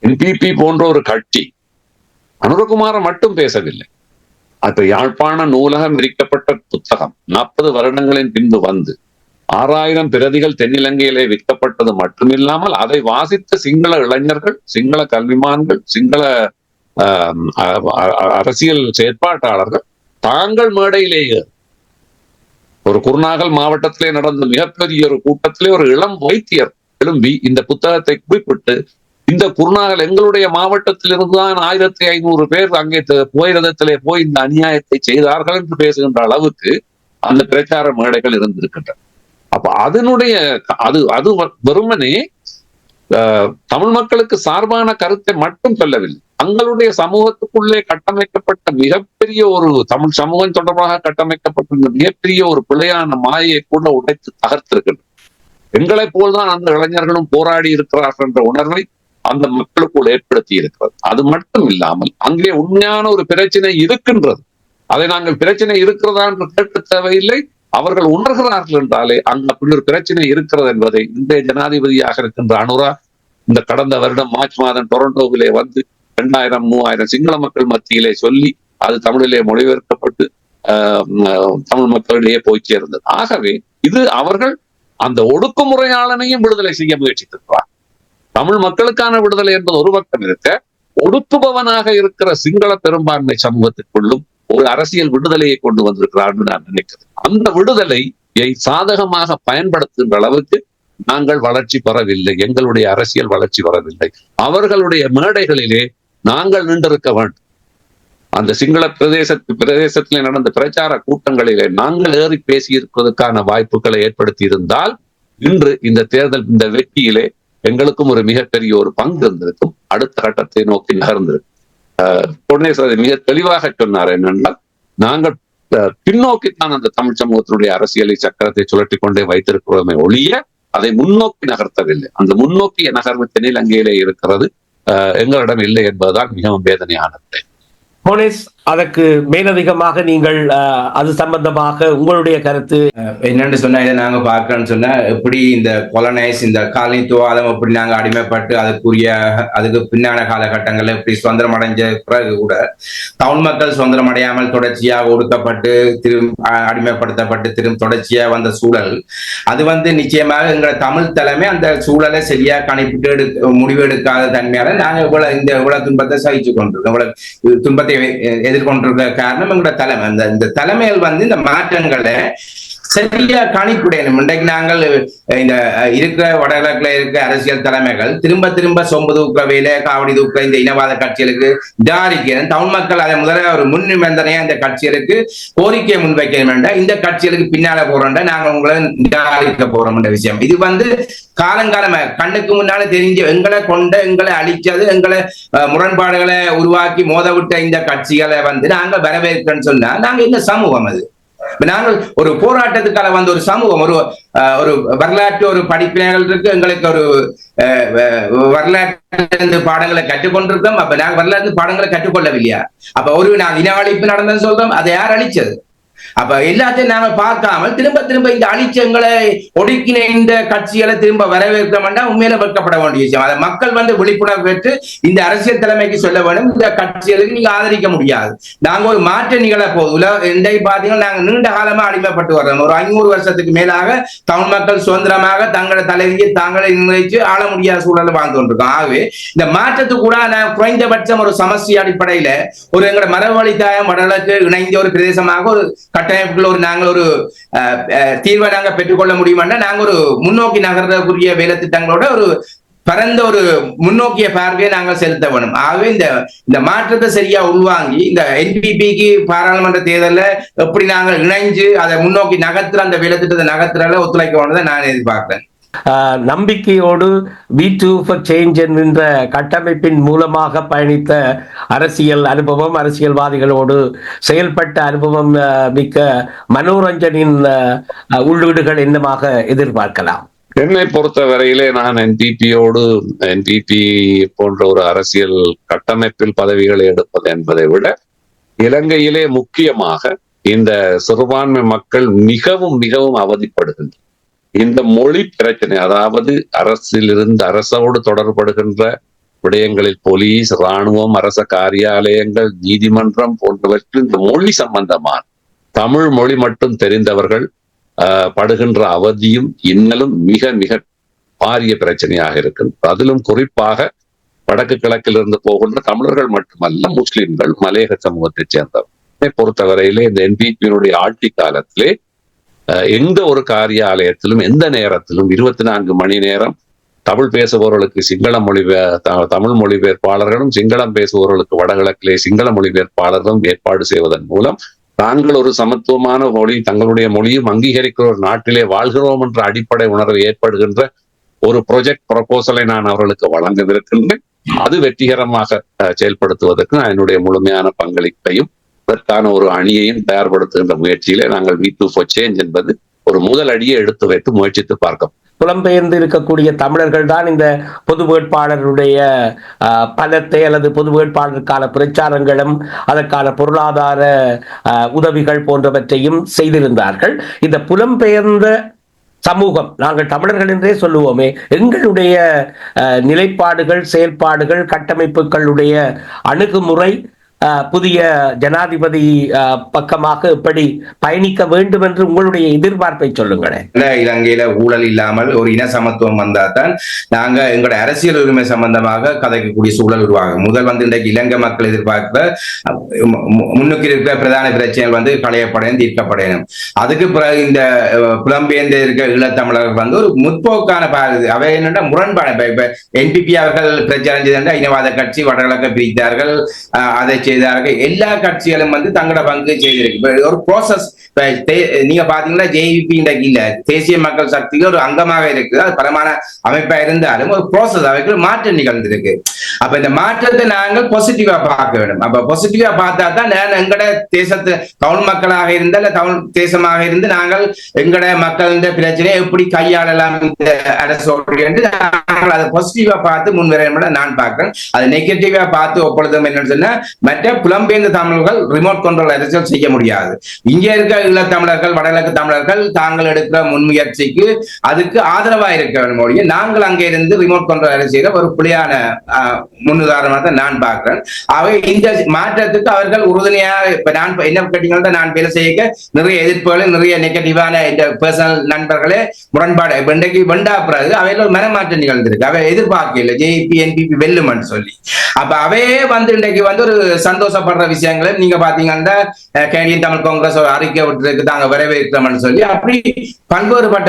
என்பிபி போன்ற ஒரு கட்சி அனுரகுமார மட்டும் பேசவில்லை. அது யாழ்ப்பாண நூலகம் விரிக்கப்பட்ட புத்தகம் 40 வருடங்களின் பின்பு 6000 பிரதிகள் தென்னிலங்கையிலே விற்கப்பட்டது மட்டுமில்லாமல் அதை வாசித்த சிங்கள இளைஞர்கள், சிங்கள கல்விமான்கள், சிங்கள அரசியல் செயற்பாட்டாளர்கள் தாங்கள் மேடையிலேயே ஒரு குருநாகல் மாவட்டத்திலே நடந்த மிகப்பெரிய ஒரு கூட்டத்திலே ஒரு இளம் வைத்தியர் எழும்பி இந்த புத்தகத்தை குறிப்பிட்டு, இந்த குருநாகல் எங்களுடைய மாவட்டத்தில் இருந்துதான் 1500 பேர் அங்கே போயிரதத்திலே போய் இந்த அநியாயத்தை செய்தார்கள் என்று பேசுகின்ற அளவுக்கு அந்த பிரச்சார மேடைகள் இருந்திருக்கின்றன. அப்ப அது வெறுமனே தமிழ் மக்களுக்கு சார்பான கருத்தை மட்டும் சொல்லவில்லை. தங்களுடைய சமூகத்துக்குள்ளே கட்டமைக்கப்பட்ட மிகப்பெரிய ஒரு தமிழ் சமூகம் தொடர்பாக கட்டமைக்கப்பட்ட மிகப்பெரிய ஒரு பிழையான மாயை கூட உடைத்து தகர்த்திருக்கின்றன. எங்களை போல்தான் அந்த இளைஞர்களும் போராடி இருக்கிறார்கள் என்ற உணர்வை அந்த மக்களுக்குள் ஏற்படுத்தி இருக்கிறது. அது மட்டும் இல்லாமல் அங்கே உண்மையான ஒரு பிரச்சனை இருக்கின்றது. அதை நாங்கள் பிரச்சனை இருக்கிறதா என்று கேட்க தேவையில்லை. அவர்கள் உணர்கிறார்கள் என்றாலே அங்க அப்படி ஒரு பிரச்சனை இருக்கிறது என்பதை இன்றைய ஜனாதிபதியாக இருக்கின்ற அனுரா இந்த கடந்த வருடம் மார்ச் மாதம் டொரண்டோவிலே 2000-3000 சிங்கள மக்கள் மத்தியிலே சொல்லி அது தமிழிலே மொழிபெயர்க்கப்பட்டு தமிழ் மக்களிடையே போய் சேர்ந்தது. ஆகவே இது அவர்கள் அந்த ஒடுக்குமுறையாளனையும் விடுதலை செய்ய முயற்சித்திருக்கிறார். தமிழ் மக்களுக்கான விடுதலை என்பது ஒரு பக்கம் இருக்க, ஒடுக்குபவனாக இருக்கிற சிங்கள பெரும்பான்மை சமூகத்திற்குள்ளும் ஒரு அரசியல் விடுதலையை கொண்டு வந்திருக்கிறார் நான் நினைக்கிறேன். அந்த விடுதலையை சாதகமாக பயன்படுத்துகின்ற அளவுக்கு நாங்கள் வளர்ச்சி பெறவில்லை. எங்களுடைய அரசியல் வளர்ச்சி வரவில்லை. அவர்களுடைய மேடைகளிலே நாங்கள் நின்றிருக்க வேண்டும். அந்த சிங்கள பிரதேசத்திலே நடந்த பிரச்சார கூட்டங்களிலே நாங்கள் ஏறி பேசி இருப்பதற்கான வாய்ப்புகளை ஏற்படுத்தி இருந்தால் இன்று இந்த தேர்தல், இந்த வெற்றியிலே எங்களுக்கும் ஒரு மிகப்பெரிய ஒரு பங்கு இருந்திருக்கும். அடுத்த கட்டத்தை நோக்கி நகர்ந்திருக்கும். பொன்னேஸ்வரர் மிக தெளிவாக சொன்னார். என்னென்றால், நாங்கள் பின்னோக்கித்தான் அந்த தமிழ் சமூகத்தினுடைய அரசியலை சக்கரத்தை சுழற்றி கொண்டே வைத்திருக்கிறோமே ஒழிய அதை முன்னோக்கி நகர்த்தவில்லை. அந்த முன்னோக்கிய நகர்வு தென்னிலங்கையிலே இருக்கிறது, எங்களிடம் இல்லை என்பதுதான் மிகவும் வேதனையானது. போனேஸ், அதற்கு மேலதிகமாக நீங்கள் அது சம்பந்தமாக உங்களுடைய கருத்து என்னன்னு சொன்னா, இதை நாங்க பார்க்கறோம்னு சொன்னா, எப்படி இந்த கொலனைஸ், இந்த காலனித்துவாதம் எப்படி நாங்க அடிமைப்பட்டு அதுக்கு பின்னான காலகட்டங்கள்ல இப்படி சுதந்திரம் அடைஞ்ச பிறகு கூட தமிழ் மக்கள் சுதந்திரம் அடையாமல் தொடர்ச்சியாக ஒடுக்கப்பட்டு அடிமைப்படுத்தப்பட்டு தொடர்ச்சியா வந்த சூழல், அது நிச்சயமாக எங்களை தமிழ் தலைமை அந்த சூழலை சரியா கணிப்பிட்டு முடிவு எடுக்காத தன்மையால நாங்க இவ்வளவு துன்பத்தை சகிச்சு கொண்டிருக்கோம். இவ்வளவு துன்பத்தை எதிர்கொண்டிருக்க காரணம் எங்களோட தலைமை. இந்த தலைமையில் இந்த மாற்றங்களை சரியா கணிப்புடையணும். இன்றைக்கு நாங்கள் இந்த இருக்கிற வடகிழக்குல இருக்க அரசியல் தலைமைகள் திரும்ப சொம்பு தூக்க வேலை, காவடி தூக்க இந்த இனவாத கட்சிகளுக்கு இதாரிக்கணும். தமிழ் மக்கள் அதை முதல்ல ஒரு முன்னிபந்தனையா இந்த கட்சிகளுக்கு கோரிக்கையை முன்வைக்கணும் வேண்டாம். இந்த கட்சிகளுக்கு பின்னால போறோம்டா நாங்க உங்களை இதாரிக்க போறோம் விஷயம். இது காலங்காலமா கண்ணுக்கு முன்னால தெரிஞ்ச எங்களை அழிச்சது, எங்களை முரண்பாடுகளை உருவாக்கி மோத விட்ட இந்த கட்சிகளை நாங்க வரவேற்கிறோம்னு சொன்னா நாங்க இந்த சமூகம் அது. நாங்கள் ஒரு போராட்டத்துக்கான ஒரு சமூகம், ஒரு வரலாற்று ஒரு படிப்பினைகள் இருக்கு, எங்களுக்கு ஒரு வரலாற்று பாடங்களை கற்றுக்கொண்டிருக்கோம். அப்ப நாங்க வரலாற்று பாடங்களை கற்றுக்கொள்ளவில்லையா? அப்ப நாங்க இன அழிப்பு நடந்ததுன்னு சொல்றோம், அதை யார் அழிச்சது? அப்ப எல்லாத்தையும் நாம பார்க்காமல் திரும்ப இந்த அழிச்சங்களை ஒடுக்கின இந்த கட்சிகளை திரும்ப வரவேற்க வேண்டாம். உண்மையில வெட்கப்பட வேண்டிய விஷயம். அதை மக்கள் விழிப்புணர்வு பெற்று இந்த அரசியல் தலைமைக்கு சொல்ல வேண்டும், இந்த கட்சிகளுக்கு நீங்க ஆதரிக்க முடியாது. நாங்க ஒரு மாற்ற நிகழ போதும். பாத்தீங்கன்னா நாங்க நீண்ட காலமா அடிமைப்பட்டு வர்றோம். ஒரு 500 வருஷத்துக்கு மேலாக தமிழ் மக்கள் சுதந்திரமாக தங்களோட தலைவியை தாங்களை நிர்ணயிச்சு ஆள முடியாத சூழலை வாழ்ந்து கொண்டிருக்கோம். ஆகவே இந்த மாற்றத்துக்கு கூட குறைந்தபட்சம் ஒரு சமஸ்டி அடிப்படையில ஒரு எங்களோட மரபுவழித்தாயம் வடகிழக்கு இணைந்த ஒரு பிரதேசமாக ஒரு கட்டமைப்புகள் நாங்கள் ஒரு தீர்வை நாங்கள் பெற்றுக்கொள்ள முடியும்னா நாங்கள் ஒரு முன்னோக்கி நகர்றதுக்குரிய வேலை திட்டங்களோட ஒரு பரந்த ஒரு முன்னோக்கிய பார்வையை நாங்கள் செலுத்த வேணும். ஆகவே இந்த மாற்றத்தை சரியா உள்வாங்கி இந்த என்பிபிக்கு பாராளுமன்ற தேர்தலில் எப்படி நாங்கள் இணைஞ்சு அதை முன்னோக்கி நகர்த்துற அந்த வேலை திட்டத்தை நகர்த்துறதுல ஒத்துழைக்க வேண்டியதை நான் எதிர்பார்க்கிறேன். நம்பிக்கையோடு V2 for Change என்கின்ற கட்டமைப்பின் மூலமாக பயணித்த அரசியல் அனுபவம், அரசியல்வாதிகளோடு செயல்பட்ட அனுபவம் மிக்க மனோரஞ்சனின் உள்ளீடுகள் என்னமாக எதிர்பார்க்கலாம்? என்னை பொறுத்த வரையிலே நான் என்பிபி போன்ற ஒரு அரசியல் கட்டமைப்பில் பதவிகளை எடுப்பது என்பதை விட இலங்கையிலே முக்கியமாக இந்த சிறுபான்மை மக்கள் மிகவும் அவதிப்படுகின்றனர். இந்த மொழி பிரச்சனை, அதாவது அரசோடு தொடர்படுகின்ற விடயங்களில் போலீஸ், இராணுவம், அரச காரியாலயங்கள், நீதிமன்றம் போன்றவற்றில் இந்த மொழி சம்பந்தமான தமிழ் மொழி மட்டும் தெரிந்தவர்கள் படுகின்ற அவதியும் இன்னலும் மிக பாரிய பிரச்சனையாக இருக்கின்றது. அதிலும் குறிப்பாக வடக்கு கிழக்கில் இருந்து போகின்ற தமிழர்கள் மட்டுமல்ல, முஸ்லிம்கள், மலையக சமூகத்தைச் சேர்ந்தவர்களை பொறுத்தவரையிலே இந்த என்பிபியினுடைய ஆட்சி காலத்திலே எந்த ஒரு காரியாலயத்திலும் எந்த நேரத்திலும் 24 மணி நேரம் தமிழ் பேசுபவர்களுக்கு தமிழ் மொழிபெயர்ப்பாளர்களும், சிங்களம் பேசுபவர்களுக்கு வடகிழக்கிலே சிங்கள மொழிபெயர்ப்பாளர்களும் ஏற்பாடு செய்வதன் மூலம் தாங்கள் ஒரு சமத்துவமான மொழி, தங்களுடைய மொழியும் அங்கீகரிக்கிற ஒரு நாட்டிலே வாழ்கிறோம் என்ற அடிப்படை உணர்வு ஏற்படுகின்ற ஒரு ப்ரொபோசலை நான் அவர்களுக்கு வழங்கவிருக்கின்றேன். அது வெற்றிகரமாக செயல்படுத்துவதற்கு நான் என்னுடைய முழுமையான பங்களிப்பையும் அதற்கான ஒரு அணியையும் தயார்படுத்துகின்ற முயற்சியிலே நாங்கள் V2 for Change என்பது ஒரு முதல் அடியை எடுத்து வைத்து முயற்சித்து பார்க்க. புலம்பெயர்ந்து இருக்கக்கூடிய தமிழர்கள் தான் இந்த பொது வேட்பாளருடைய பலத்தை அல்லது பொது வேட்பாளருக்கான பிரச்சாரங்களும் அதற்கான பொருளாதார உதவிகள் போன்றவற்றையும் செய்திருந்தார்கள். இந்த புலம்பெயர்ந்த சமூகம், நாங்கள் தமிழர்கள் என்றே சொல்லுவோமே, எங்களுடைய நிலைப்பாடுகள், செயல்பாடுகள், கட்டமைப்புகளுடைய அணுகுமுறை புதிய ஜனாதிபதி பக்கமாக எப்படி பயணிக்க வேண்டும் என்று உங்களுடைய எதிர்பார்ப்பை சொல்லுங்களேன். இலங்கையில ஊழல் இல்லாமல் ஒரு இன சமத்துவம் வந்தால்தான் நாங்க எங்களோட அரசியல் உரிமை சம்பந்தமாக கதைக்கக்கூடிய சூழல் உருவாகும். முதல் இன்றைக்கு இலங்கை மக்கள் எதிர்பார்க்க முன்னுக்கு இருக்கிற பிரதான பிரச்சனைகள் களையப்படையும், தீர்க்கப்படையணும். அதுக்கு பிறகு இந்த புலம்பெயர்ந்து இருக்க ஈழத்தமிழர்கள் ஒரு முற்போக்கான அவை என்னென்ன முரண்பாடு. இப்ப என்பிபி அவர்கள் பிரச்சாரம் செய்த இனவாத கட்சி வடகிழக்க பிரித்தார்கள், அதை செய்தார்கள். எல்லா கட்சிகளும் வந்து தங்களோட பங்கு செய்திருக்கு. ஒரு ப்ரோசஸ் நீங்க பாத்தீங்கன்னா ஜேவிபி இன்றைக்கு இல்ல, தேசிய மக்கள் சக்திக்கு ஒரு அங்கமாக இருக்குது. அது பலமான அமைப்பா இருந்தாலும் ஒரு ப்ரோசஸ் அவைக்கு மாற்றம் நிகழ்ந்திருக்கு. அப்ப இந்த மாற்றத்தை நாங்கள் பாசிட்டிவா பார்க்க வேண்டும். அப்ப பாசிட்டிவா பார்த்தா தான் எங்கட தேசத்து தமிழ் மக்களாக இருந்த இல்ல தமிழ் தேசமாக இருந்து நாங்கள் எங்கட மக்களின் பிரச்சனையை எப்படி கையாளலாம் இந்த அரசோடு என்று நாங்கள் அதை பாசிட்டிவா பார்த்து முன்வர நான் பார்க்கிறேன். அது நெகட்டிவா பார்த்து ஒப்பொழுதும் என்னன்னு சொன்னா மற்ற புலம்பெயர்ந்த தமிழர்கள் ரிமோட் கண்ட்ரோல் அரசியல் செய்ய முடியாது. இங்க இருக்க ஈழத்தமிழர்கள் வடகிழக்கு தமிழர்கள் தாங்கள் எடுக்கிற முன்முயற்சிக்கு அதுக்கு ஆதரவா இருக்க வேண்டும் ஒழிய நாங்கள் அங்கே இருந்து ரிமோட் கண்ட்ரோல் அரசியல ஒரு புலியான முன்னுதாரணமாக நான் பார்க்கிறேன். அவை இந்த மாற்றத்துக்கு அவர்கள் உறுதுணையா இப்ப நான் என்ன கேட்டீங்கன்னா நான் வேலை செய்ய நிறைய எதிர்ப்புகள் நிறைய நெகட்டிவான இந்த பர்சனல் நண்பர்களே முரண்பாடு இன்றைக்கு வெண்டா பிறகு அவையில் மனமாற்றம் நிகழ்ந்திருக்கு. அவை எதிர்பார்க்க இல்லை ஜேபி என்பிபி வெல்லுமன்னு சொல்லி. அப்ப அவையே வந்து இன்றைக்கு வந்து ஒரு சந்தோஷப்படுற விஷயங்களை நீங்க பாத்தீங்கன்னா கேனியன் தமிழ் காங்கிரஸ் ஒரு அறிக்கை விட்டுருக்கு தாங்க வரவேற்கிறோம்னு சொல்லி அப்படி பல்வேறுபட்ட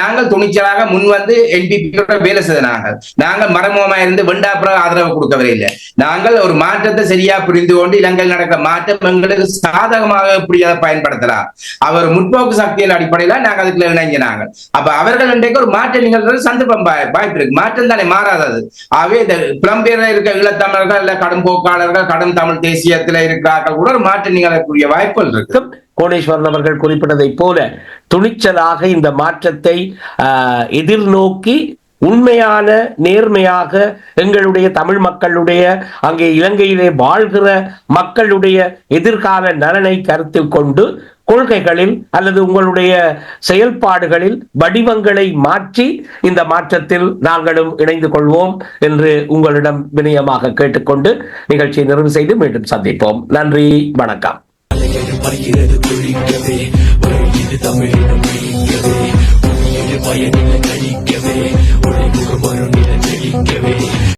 நாங்கள் துணிச்சலாக முன் வந்து என்பிபியோட வேலை செய்தாங்க. நாங்கள் மறைமுகமா இருந்து வெண்டாப்புற ஆதரவு கொடுக்கவே இல்லை. நாங்கள் ஒரு மாற்றத்தை சரியா புரிந்து கொண்டு இலங்கையில் நடக்கிற மாற்றம் எங்களுக்கு சாதகமாக எப்படி அதை பயன்படுத்தலாம் அவர் முற்போக்கு சக்தியின் அடிப்படையில நாங்கள் அதுக்குள்ள இணைஞ்சினாங்க. அப்ப அவர்கள் இன்றைக்கு ஒரு மாற்றம் நிகழ்றது சந்தர்ப்பம் வாய்ப்பு இருக்கு. மாற்றம் தானே மாறாதது. ஆகவே இந்த புலம்பெயர்ல இருக்க ஈழத்தமிழர்கள் இல்ல கடும் போக்காளர்கள் கடும் தமிழ் தேசியத்துல இருக்கிறார்கள் கூட ஒரு மாற்றம் நிகழக்கூடிய வாய்ப்புகள் இருக்கு. கோடீஸ்வரன் அவர்கள் குறிப்பிட்டதை போல துணிச்சலாக இந்த மாற்றத்தை எதிர்நோக்கி உண்மையான நேர்மையாக எங்களுடைய தமிழ் மக்களுடைய அங்கே இலங்கையிலே வாழ்கிற மக்களுடைய எதிர்கால நலனை கருத்தில் கொண்டு கொள்கைகளில் அல்லது உங்களுடைய செயல்பாடுகளில் வடிவங்களை மாற்றி இந்த மாற்றத்தில் நாங்களும் இணைந்து கொள்வோம் என்று உங்களிடம் வினயமாக கேட்டுக்கொண்டு நிகழ்ச்சியை நிறைவு செய்து மீண்டும் சந்திப்போம். நன்றி, வணக்கம். தமிழினம் பயனில் கழிக்கவே